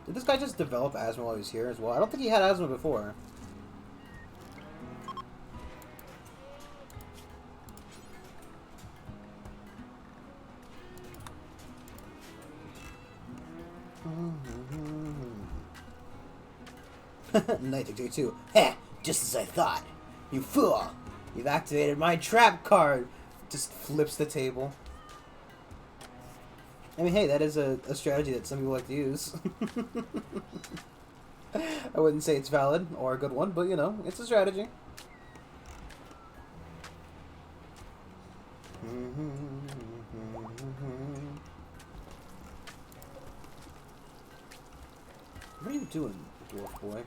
Did this guy just develop asthma while he was here as well? I don't think he had asthma before. Night 2. Heh, just as I thought. You fool! You've activated my trap card! Just flips the table. I mean, hey, that is a strategy that some people like to use. I wouldn't say it's valid or a good one, but it's a strategy. What are you doing, dwarf boy?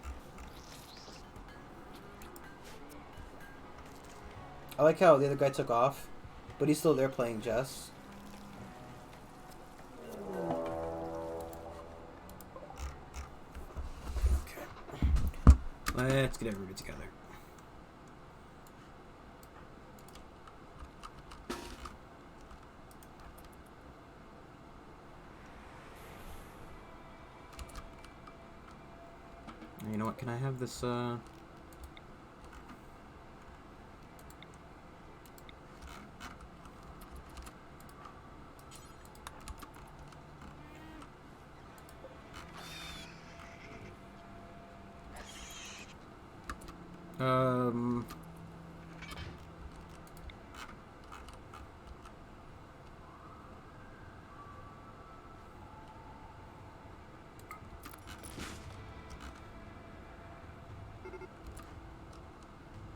I like how the other guy took off, but he's still there playing chess. Okay. Let's get everybody together. You know what? Can I have this,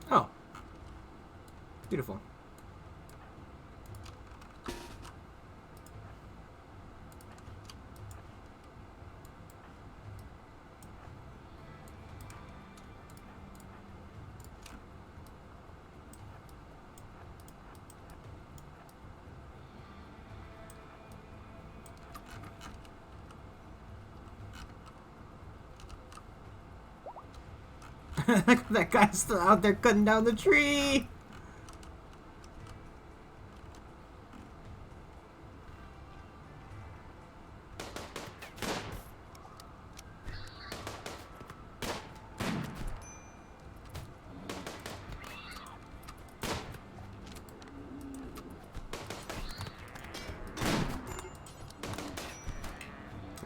Oh, Beautiful. That guy's still out there cutting down the tree.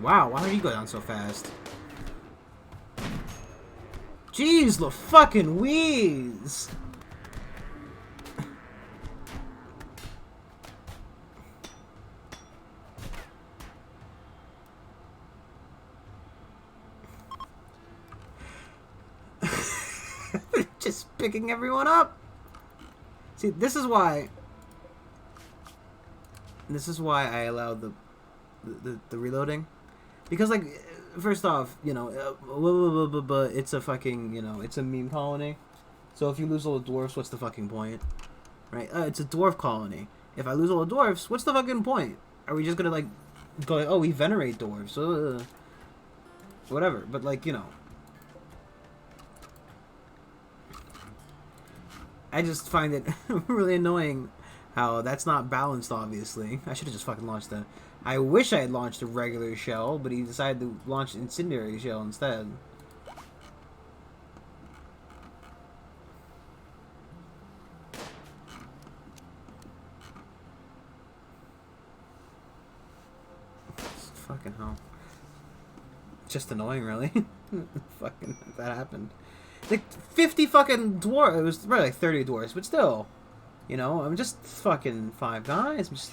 Wow, why did he go down so fast? Jeez, the fucking wheeze! Just picking everyone up. See, this is why I allowed the reloading, because like, first off, you know, it's a fucking, you know, it's a meme colony. So if you lose all the dwarfs, what's the fucking point, right? It's a dwarf colony. If I lose all the dwarfs, what's the fucking point? Are we just gonna like go like, oh, we venerate dwarfs, whatever? But like, you know, I just find it really annoying how that's not balanced, obviously. I should have just fucking launched a... I wish I had launched a regular shell, but he decided to launch an incendiary shell instead. Fucking hell. Just annoying, really. Fucking, that happened. Like, 50 fucking dwarves. It was probably like 30 dwarves, but still. You know, I'm just fucking 5 guys. I'm just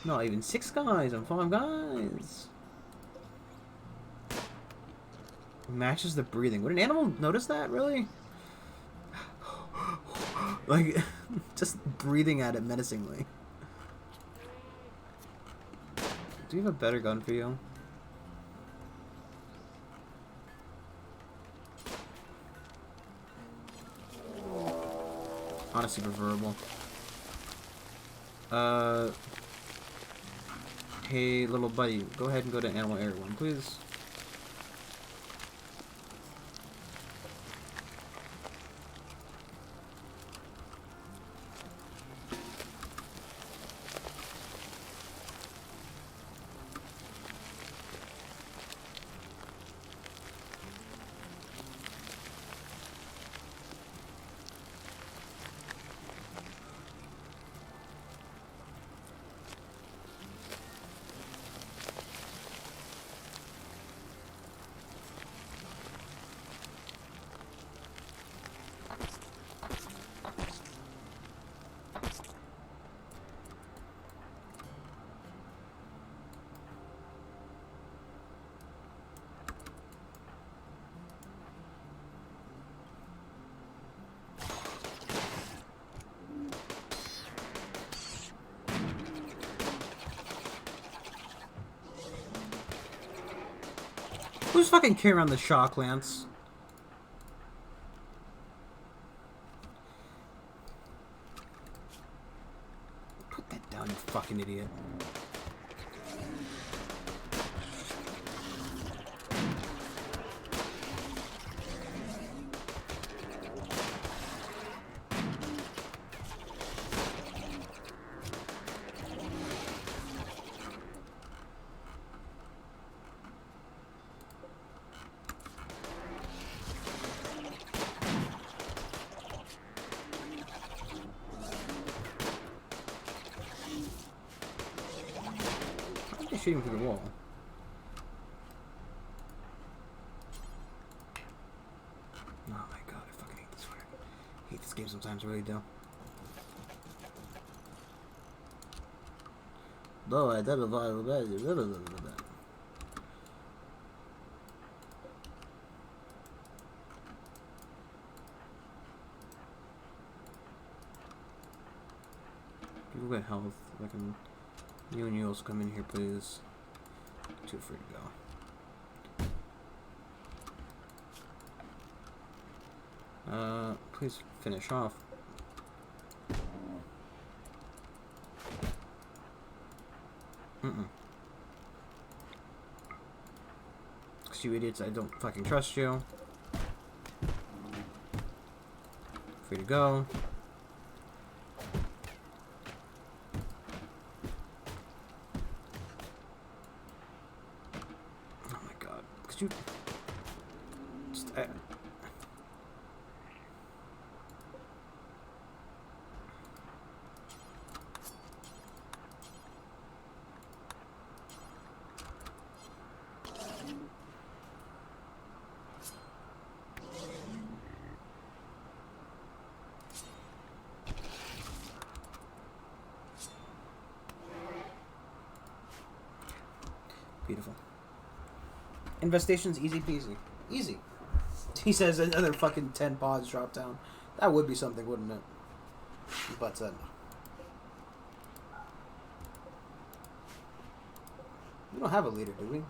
not even 6 guys. I'm 5 guys. Matches the breathing. Would an animal notice that, really? Like, just breathing at it menacingly. Do you have a better gun for you? Honestly preferable. Hey, little buddy, go ahead and go to Animal Area 1, please. Who's fucking carrying around the shock lance? Put that down, you fucking idiot. Shooting through the wall. Oh my god, I fucking hate this fucking... I hate this game sometimes, I really do. No, I don't know. we've got health. I can. You and you also come in here, please. 2 free to go. Please finish off. Because you idiots, I don't fucking trust you. Free to go. Oh my god. Could you... Just, Beautiful. Infestation's easy peasy. Easy. He says another fucking 10 pods drop down. That would be something, wouldn't it? But, no. We don't have a leader, do we?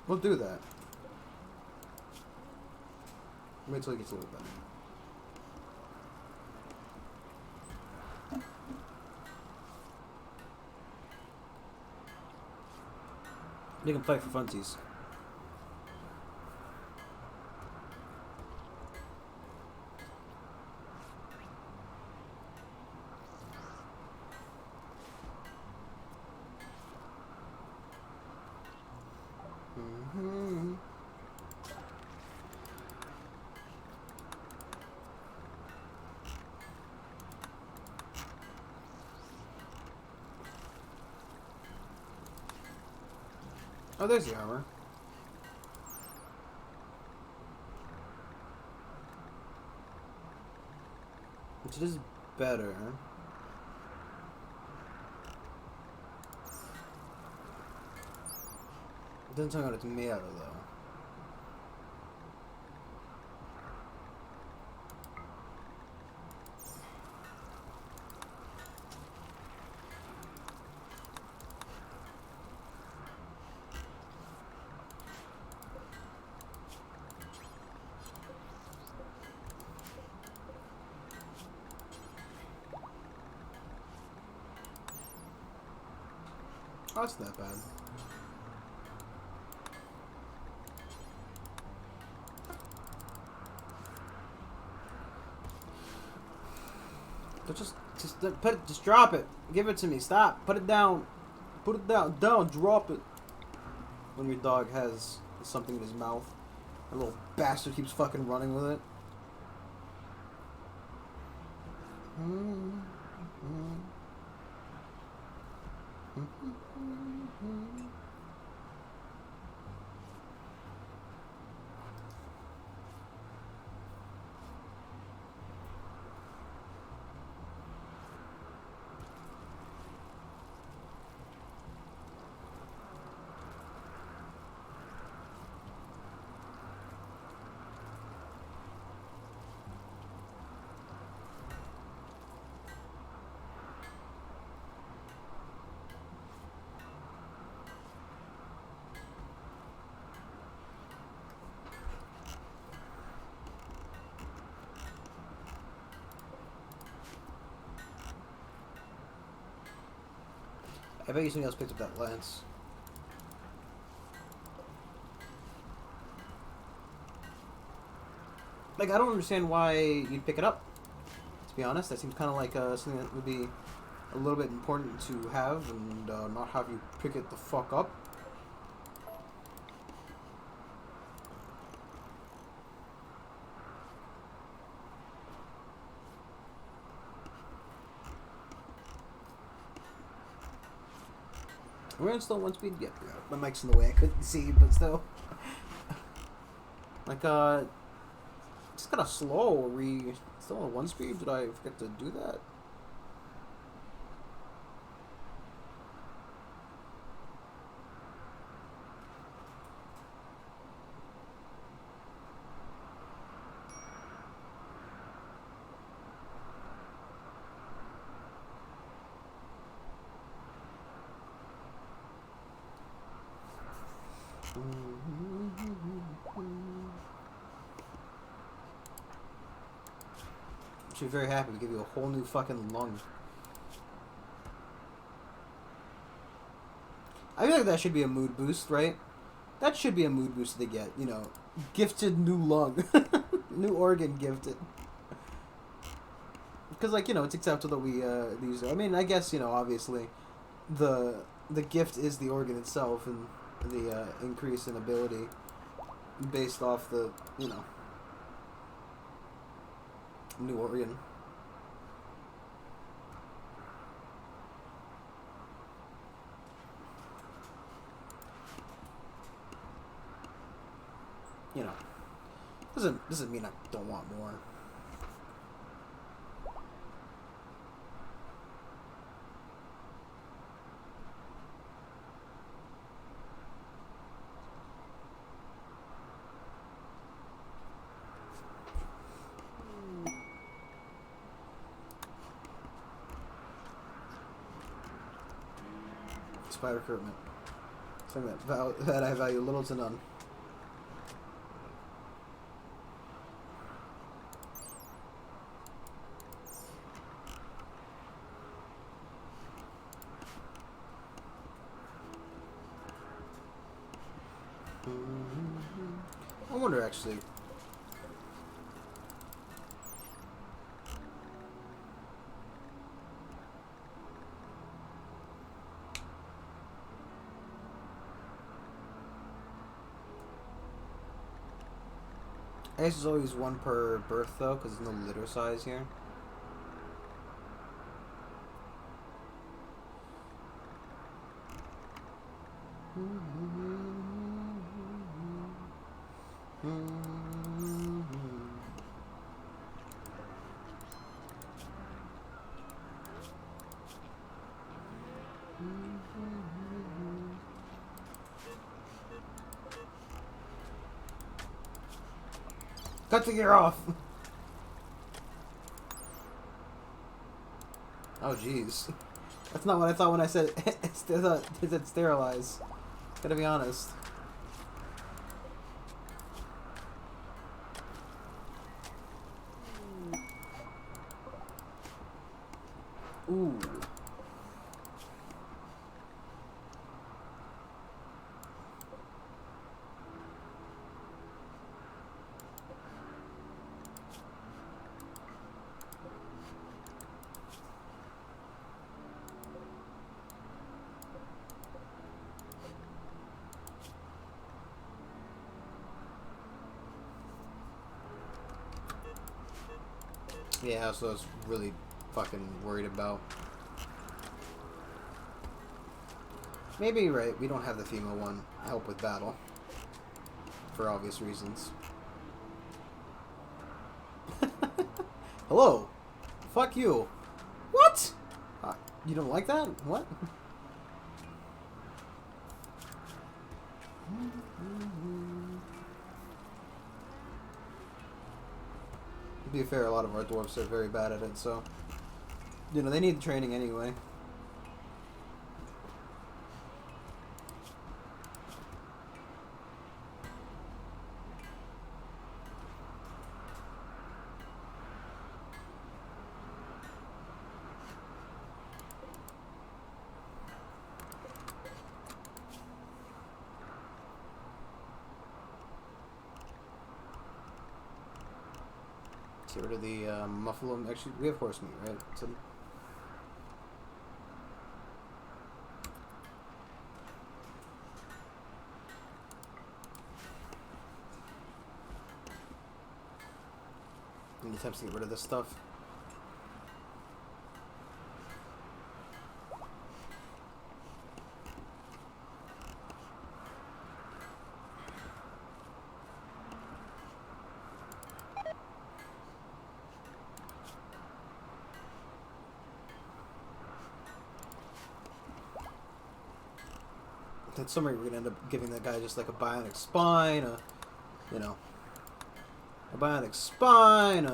We'll do that. Wait till it gets a little better. You can play for funsies. Oh, there's the armor. Which is better. It doesn't tell me what it's made out of, though. Oh, that's not bad. Just drop it. Give it to me. Stop. Put it down. Put it down. Down. Drop it. When your dog has something in his mouth, a little bastard keeps fucking running with it. I bet you somebody else picked up that lance. Like, I don't understand why you'd pick it up. To be honest, that seems kind of like something that would be a little bit important to have and not have you pick it the fuck up. We're in still 1 speed? Yeah, my mic's in the way. I couldn't see, but still. Like, just kind of slow. Are we still on 1 speed? Did I forget to do that? Should be very happy to give you a whole new fucking lung. I feel like that should be a mood boost, right? That should be a mood boost to get, you know, gifted new lung, new organ gifted. Because, like, you know, it's acceptable that we these. I mean, I guess, you know, obviously, the gift is the organ itself and the increase in ability based off the, you know, new organ. You know, doesn't mean I don't want more. Spy recruitment. Something that I value little to none. I wonder, actually. I guess there's always one per birth, though, because there's no litter size here. Cut the gear off! Oh, jeez. That's not what I thought when I said it sterilize. Gotta be honest. Ooh. Yeah, that's what I was really fucking worried about. Maybe you're right, we don't have the female one help with battle. For obvious reasons. Hello! Fuck you! What?! You don't like that? What? To be fair, a lot of our dwarfs are very bad at it, so... You know, they need training anyway. Get rid of the muffalo. Actually, we have horse meat, right? So any attempts to get rid of this stuff. at some rate we're gonna end up giving that guy just like a bionic spine, you know, a bionic spine,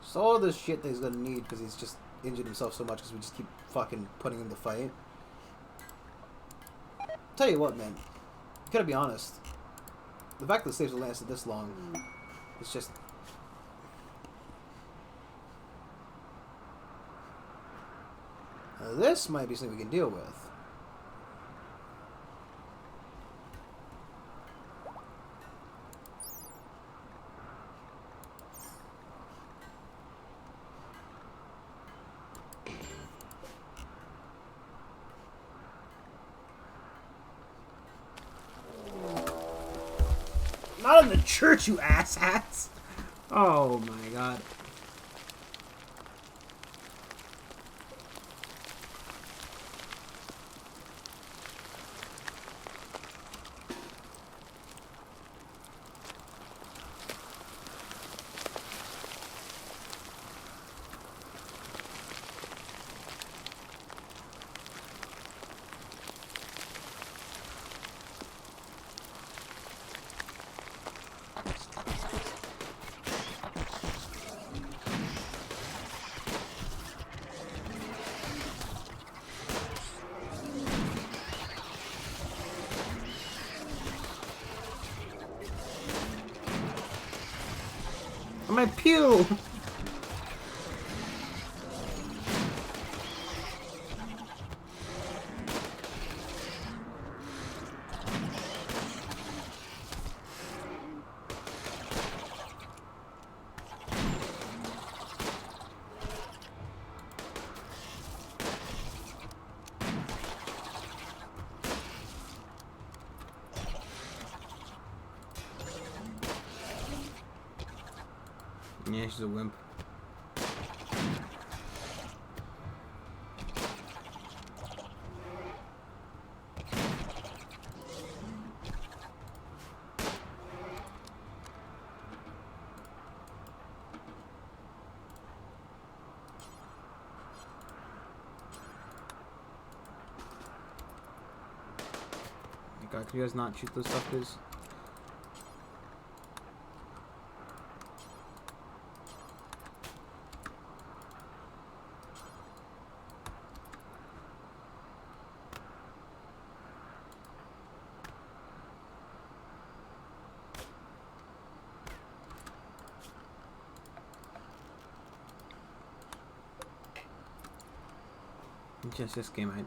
just all this shit that he's gonna need because he's just injured himself so much because we just keep fucking putting him to fight. Tell you what, man, you gotta be honest. The fact that the saves have lasted this long, it's just. Now this might be something we can deal with. Not in the church, you asshats! Oh my god. My pew! Yeah, she's a wimp. God, could you guys not shoot those suckers? Just this game, I.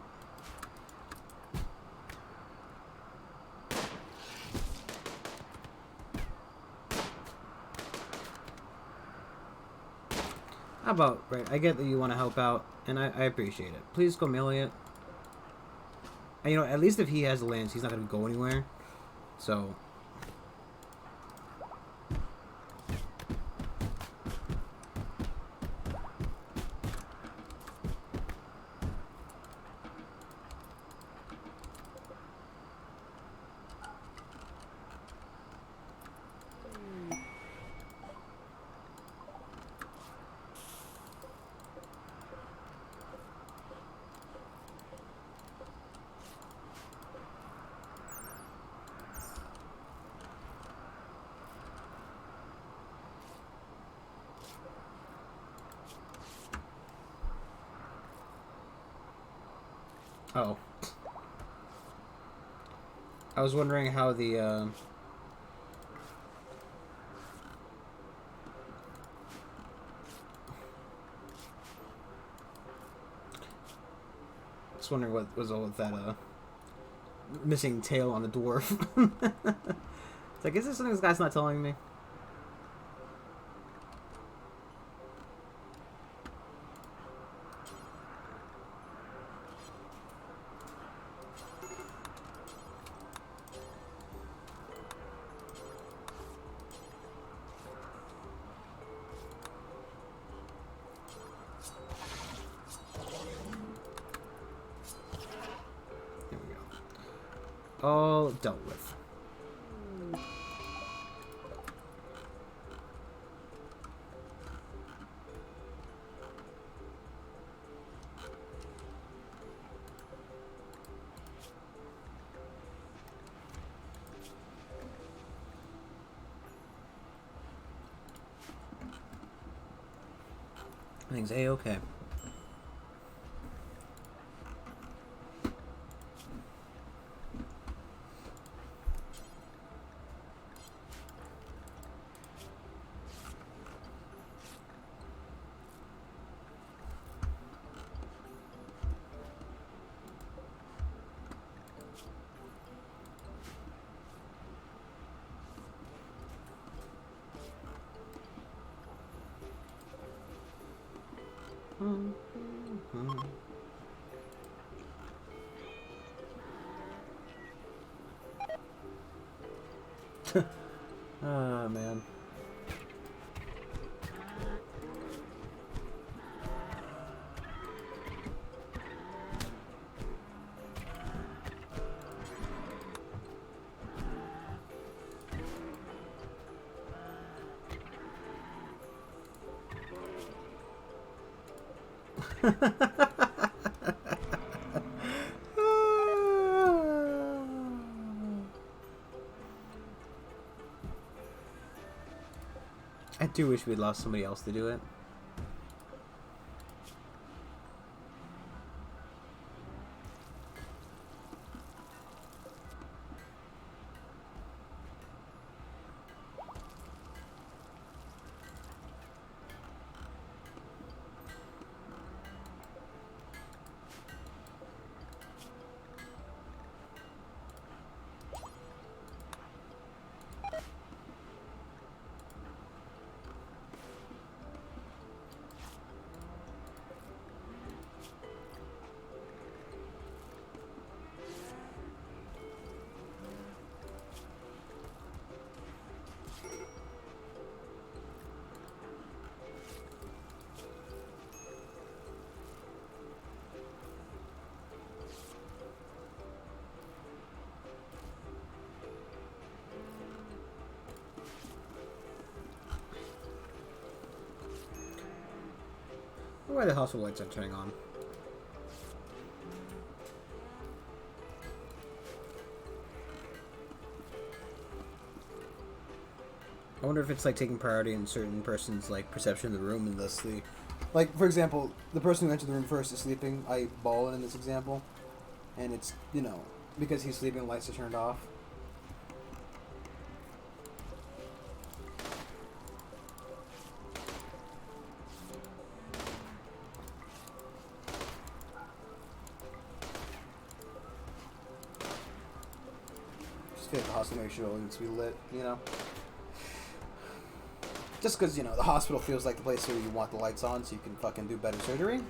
How about, right, I get that you want to help out, and I appreciate it. Please go melee it. And, you know, at least if he has a lance, he's not going to go anywhere. So. Oh. I was wondering how the, Just wondering what was all with that, missing tail on the dwarf. It's like, is there something this guy's not telling me? All dealt with. Everything's A-okay. Oh, man. I do wish we'd lost somebody else to do it. Why the hospital lights aren't turning on? I wonder if it's like taking priority in certain person's like perception of the room and thus the, like for example, the person who entered the room first is sleeping. I ball in this example, and it's, you know, because he's sleeping, lights are turned off. Just feel like the hospital make sure it needs to be lit, you know. Just because, you know, the hospital feels like the place where you want the lights on so you can fucking do better surgery.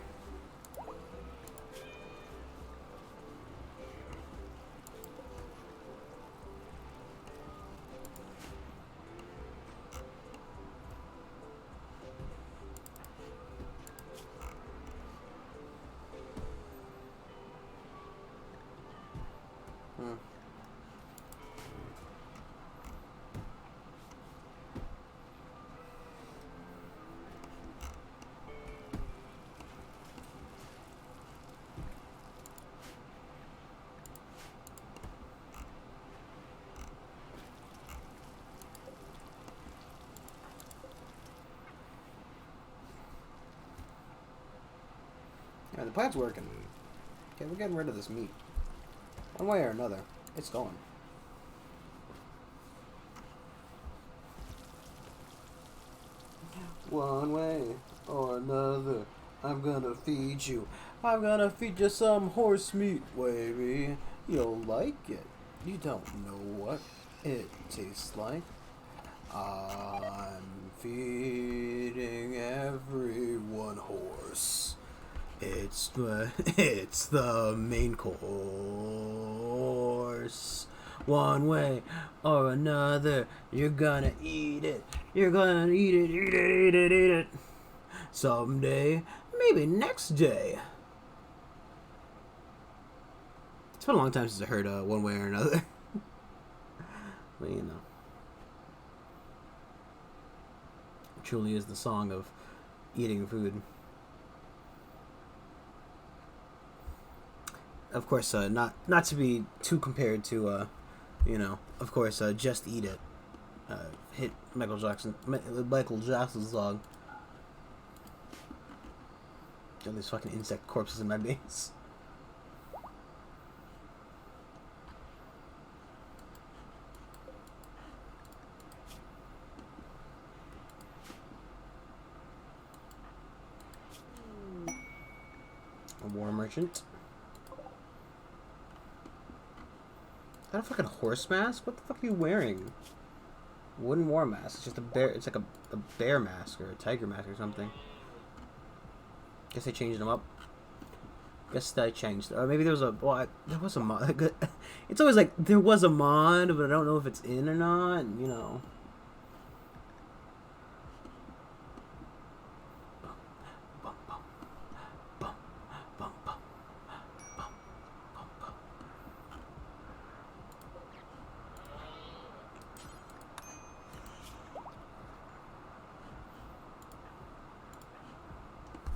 Yeah, the plan's working. Okay, we're getting rid of this meat. One way or another, it's going. One way or another, I'm gonna feed you. I'm gonna feed you some horse meat, baby. You'll like it. You don't know what it tastes like. I'm feeding everyone horse. It's the main course. One way or another, you're gonna eat it. You're gonna eat it, eat it, eat it, eat it. Someday, maybe next day. It's been a long time since I heard One Way or Another. But you know. It truly is the song of eating food. Of course, not to be too compared to, you know, of course, Just Eat It. Hit Michael Jackson's song. Got these fucking insect corpses in my base. A war merchant. Is that a fucking horse mask? What the fuck are you wearing? Wooden war mask. It's just a bear. It's like a bear mask or a tiger mask or something. Guess they changed them up. Guess they changed. Maybe there was a. Well, there was a mod. It's always like there was a mod, but I don't know if it's in or not. You know.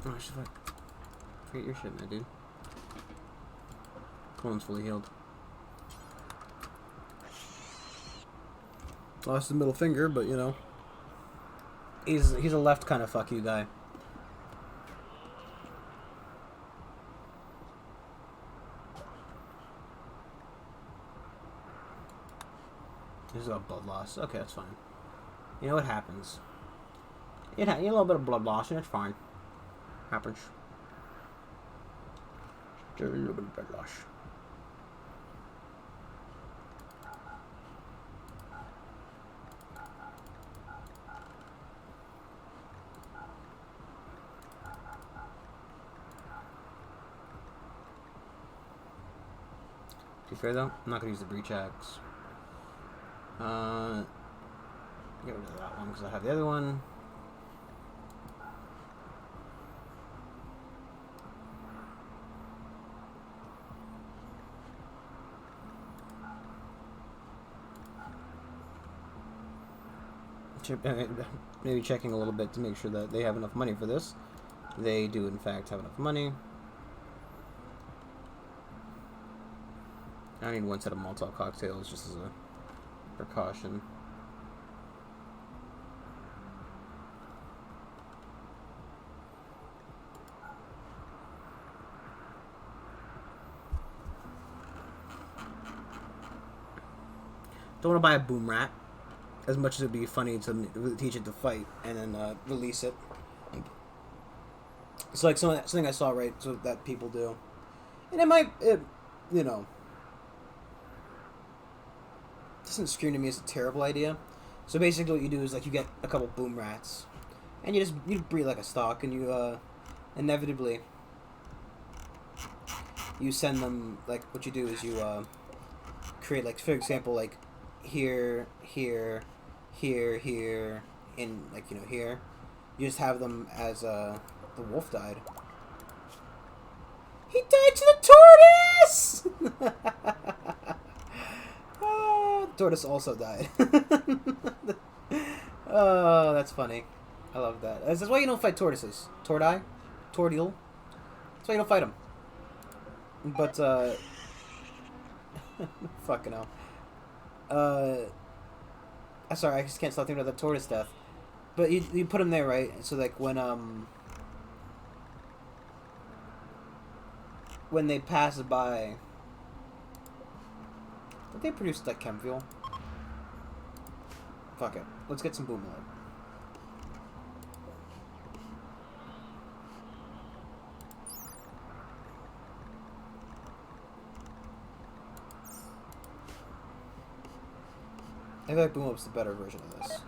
Oh, I should forget your shit, man, dude. Colin's fully healed. Lost the middle finger, but you know, he's a left kind of fuck you guy. He's got blood loss. Okay, that's fine. You know what happens? You know, a little bit of blood loss, and it's fine. Happens. Just a little bit of blood loss. To be fair though, I'm not gonna use the breach axe. Get rid of that one because I have the other one. Maybe checking a little bit to make sure that they have enough money for this. They do in fact have enough money. I need one set of Molotov cocktails just as a precaution. Don't want to buy a boom rat. As much as it'd be funny to teach it to fight and then release it. It's like something I saw, right, so that people do. And you know, doesn't scream to me as a terrible idea. So basically what you do is, like, you get a couple boom rats. And you breed like a stock, and you, inevitably, you send them, like, what you do is you, create, like, for example, like, here, in, like, you know, here. You just have them as, the wolf died. He died to the tortoise! The tortoise also died. Oh, that's funny. I love that. That's why you don't fight tortoises. Tortoise? Tordeal? That's why you don't fight them. But, fucking hell. Sorry, I just can't stop thinking about the tortoise death. But you put them there, right? So, like, when they pass by, did they produce, like, chem fuel? Fuck it. Let's get some boom light. I feel like Boom Up's the better version of this.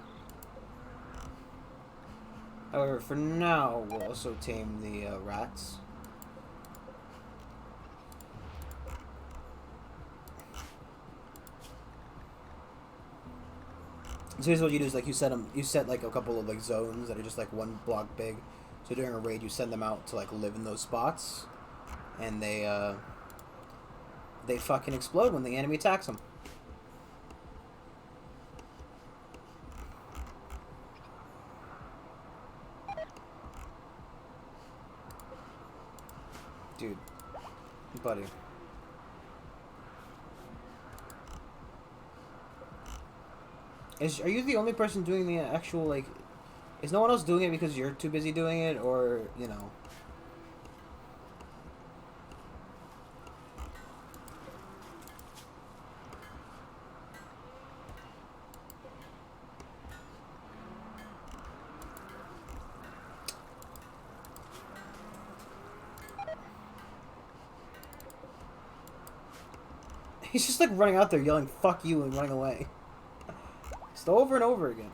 However, for now, we'll also tame the rats. So here's what you do: is like you set like a couple of like zones that are just like one block big. So during a raid, you send them out to like live in those spots, and they fucking explode when the enemy attacks them. Dude, buddy. Are you the only person doing the actual, like... Is no one else doing it because you're too busy doing it, or, you know... He's just like running out there yelling "fuck you" and running away. Just over and over again.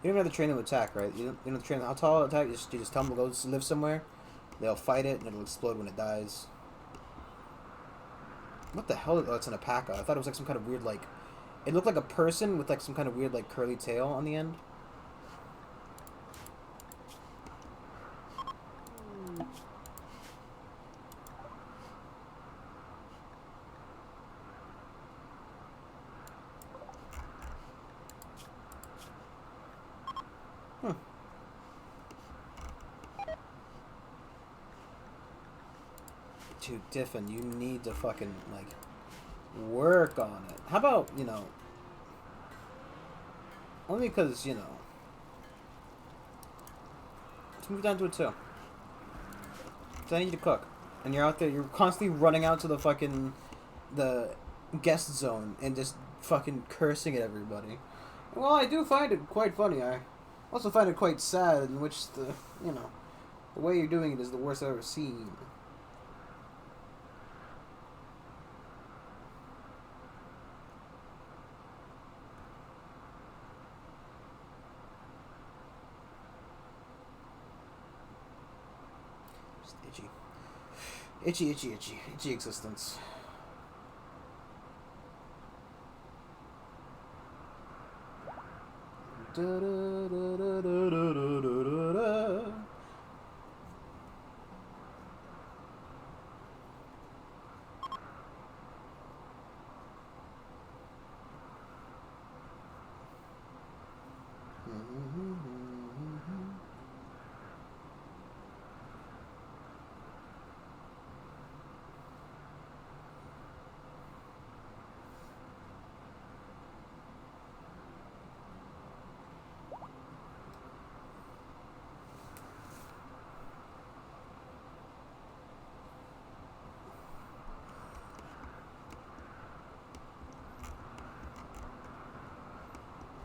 You don't have to train them to attack, right? You don't have to train them how tall attack. You just tell them to go live somewhere. They'll fight it, and it'll explode when it dies. What the hell? Oh, it's an alpaca. I thought it was like some kind of weird, like... It looked like a person with like some kind of weird, like, curly tail on the end. Huh. Dude, Diffin, you need to fucking, like, work on it. How about, you know... Only because, you know... Let's move down to it, too. Because I need you to cook. And you're out there, you're constantly running out to the fucking... The guest zone and just fucking cursing at everybody. Well, I do find it quite funny. I also find it quite sad in which the, you know... The way you're doing it is the worst I've ever seen. Itchy. Itchy existence.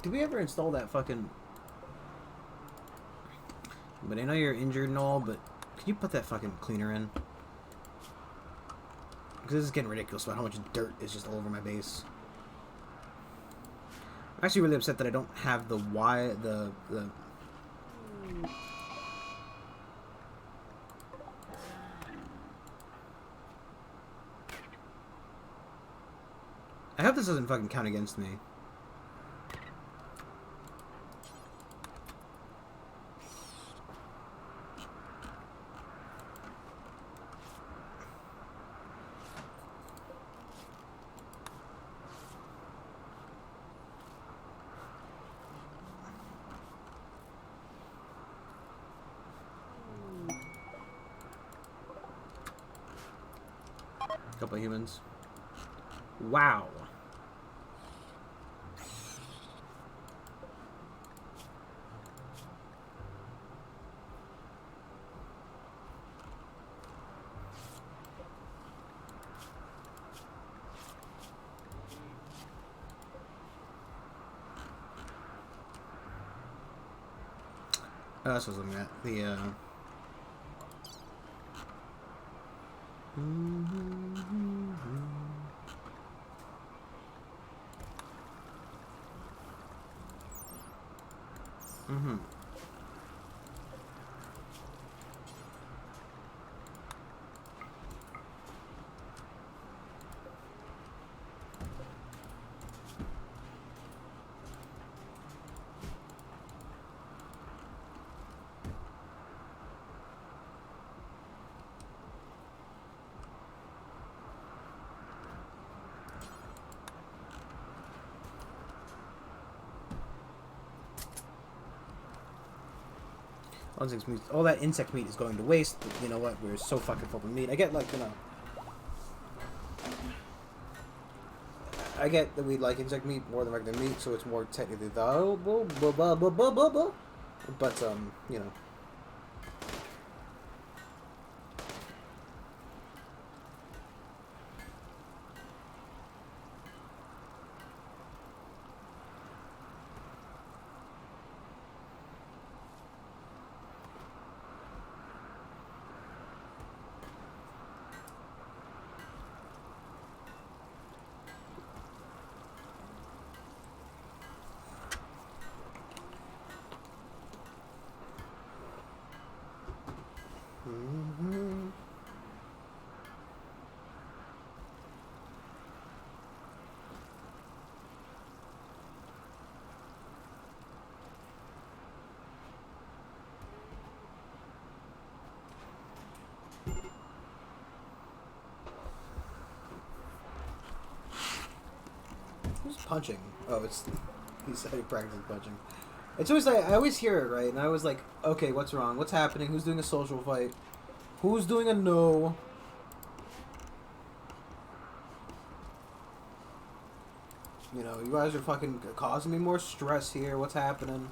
Did we ever install that fucking... But I know you're injured and all, but can you put that fucking cleaner in? Because this is getting ridiculous about how much dirt is just all over my base. I'm actually really upset that I don't have the I hope this doesn't fucking count against me. Couple of humans. Wow. That's what I was looking at. The all that insect meat is going to waste, but you know what? We're so fucking full of meat. I get, like, you know... I get that we like insect meat more than regular meat, so it's more technically valuable, but, you know... punching. Oh, it's he said he practices punching. It's always like I always hear it right, and I was like, okay, what's wrong? What's happening? Who's doing a social fight? Who's doing a no? You know, you guys are fucking causing me more stress here. What's happening?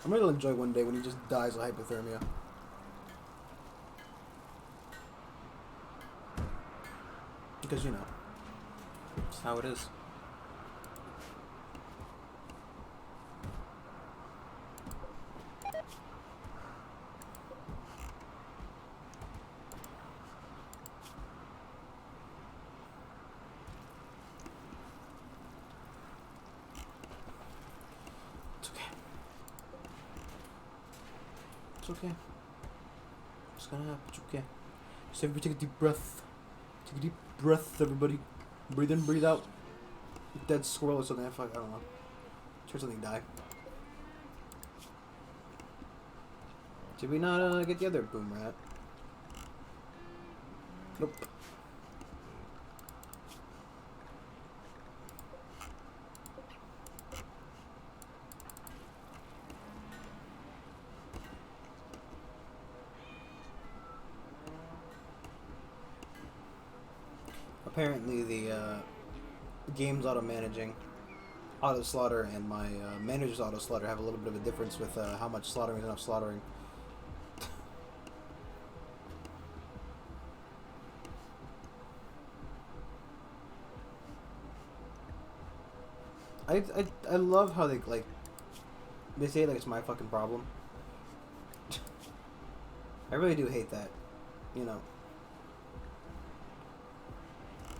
I'm gonna enjoy one day when he just dies of hypothermia. Because, you know, it's how it is. It's okay. It's okay. It's gonna happen. It's okay. Just everybody take a deep breath. Take a deep breath, everybody. Breathe in, breathe out. Dead squirrel or something. Fuck, I don't know. Sure something die. Did we not get the other boom rat? Nope. Apparently the game's auto-managing auto-slaughter and my manager's auto-slaughter have a little bit of a difference with how much slaughtering is enough slaughtering. I love how they say like it's my fucking problem. I really do hate that, you know.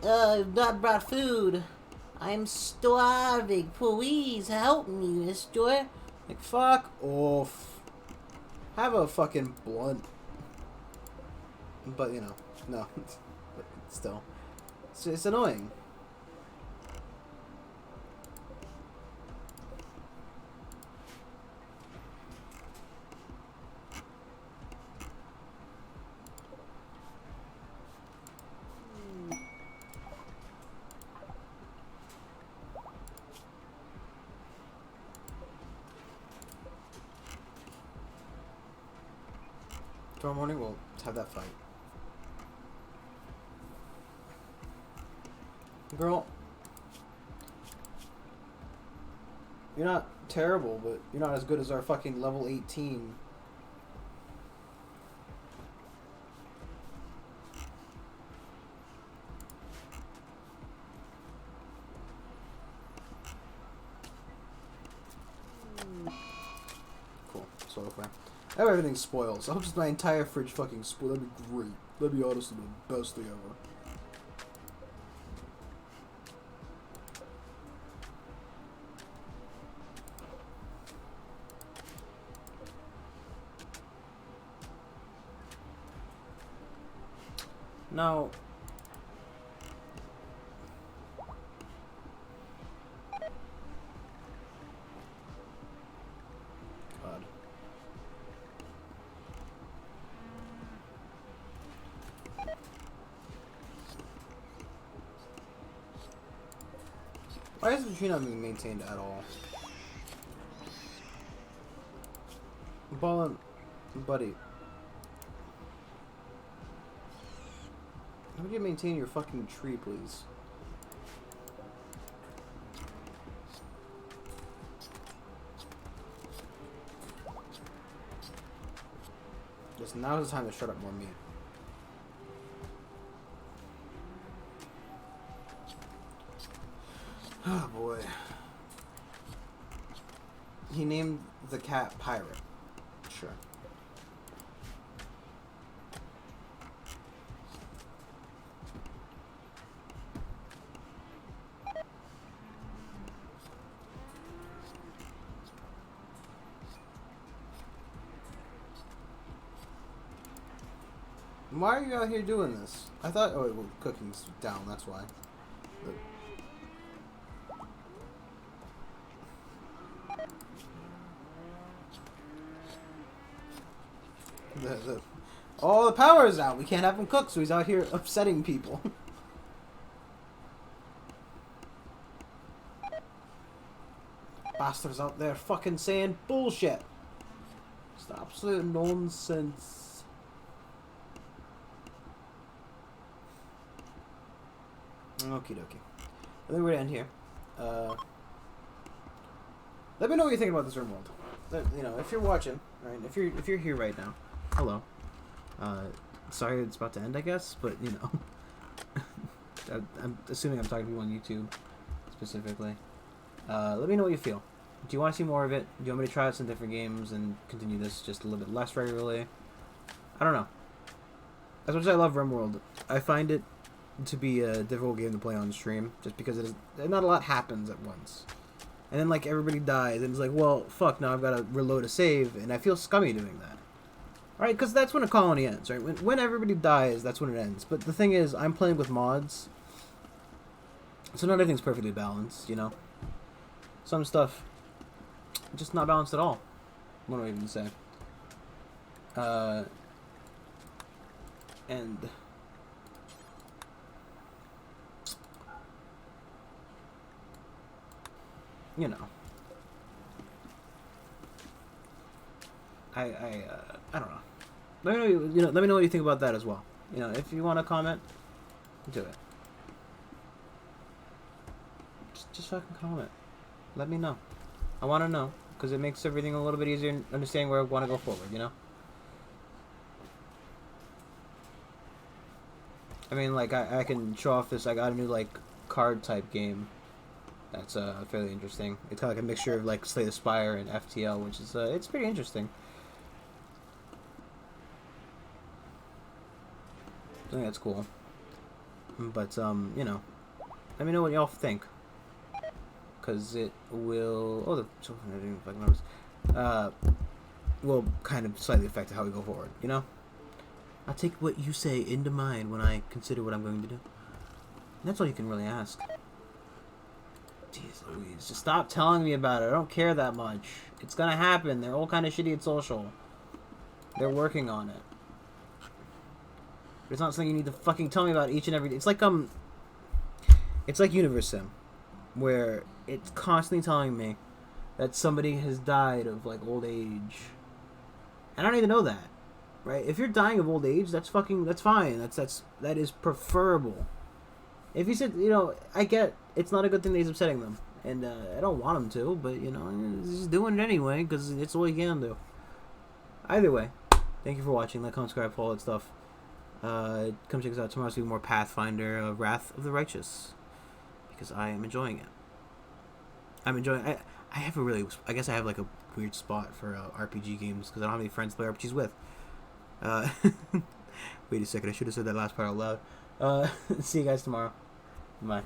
I've not brought food. I'm starving. Please help me, mister. Like, fuck off. Have a fucking blunt. But, you know, no. But still. It's annoying. Tomorrow morning, we'll have that fight. Girl, you're not terrible, but you're not as good as our fucking level 18. Cool, so far. I hope everything spoils. I hope just my entire fridge fucking spoils. That'd be great. That'd be honestly the best thing ever. Now, God. Why is the tree not being maintained at all? Ballin', buddy. How would you maintain your fucking tree, please? Just now's the time to shut up more meat. Oh boy. He named the cat Pirate. Sure. Why are you out here doing this? I thought, oh, well, cooking's down, that's why. But All the power is out. We can't have him cook, so he's out here upsetting people. Bastards out there fucking saying bullshit. It's absolute nonsense. Okie dokie. I think we're gonna end here. Let me know what you think about this Rimworld. You know, if you're watching, right? If you're here right now, hello. Sorry it's about to end, I guess, but you know, I'm assuming I'm talking to you on YouTube specifically. Let me know what you feel. Do you want to see more of it? Do you want me to try out some different games and continue this just a little bit less regularly? I don't know. As much as I love Rimworld, I find it to be a difficult game to play on stream, just because not a lot happens at once. And then, like, everybody dies, and it's like, well, fuck, now I've got to reload a save, and I feel scummy doing that. Right? Because that's when a colony ends, right? When everybody dies, that's when it ends. But the thing is, I'm playing with mods, so not everything's perfectly balanced, you know? Some stuff, just not balanced at all. What do I even say? And you know, I don't know. Let me know. Let me know what you think about that as well. You know, if you want to comment, do it. Just fucking comment. Let me know. I want to know, because it makes everything a little bit easier in understanding where I want to go forward. You know. I mean, like, I can show off this. I got a new, like, card type game. That's fairly interesting. It's kind of like a mixture of, like, Slay the Spire and FTL, which is it's pretty interesting. I think that's cool. But you know, let me know what y'all think, because it will. Oh, the I didn't even fucking notice. Will kind of slightly affect how we go forward. You know. I'll take what you say into mind when I consider what I'm going to do. And that's all you can really ask. Jeez Louise, just stop telling me about it. I don't care that much. It's gonna happen. They're all kind of shitty at social. They're working on it. But it's not something you need to fucking tell me about each and every day. It's like Universe Sim, where it's constantly telling me that somebody has died of, like, old age. And I don't even know that. Right? If you're dying of old age, that's fine. That is preferable. If you said, you know, I get it's not a good thing that he's upsetting them, and I don't want him to, but you know, he's just doing it anyway because it's all he can do. Either way, thank you for watching. Like, comment, subscribe, all that stuff. Come check us out tomorrow. So more Pathfinder, Wrath of the Righteous, because I am enjoying it. I'm enjoying. I have a really. I guess I have like a weird spot for RPG games because I don't have any friends to play RPGs with. Wait a second, I should have said that last part out loud. See you guys tomorrow. Bye.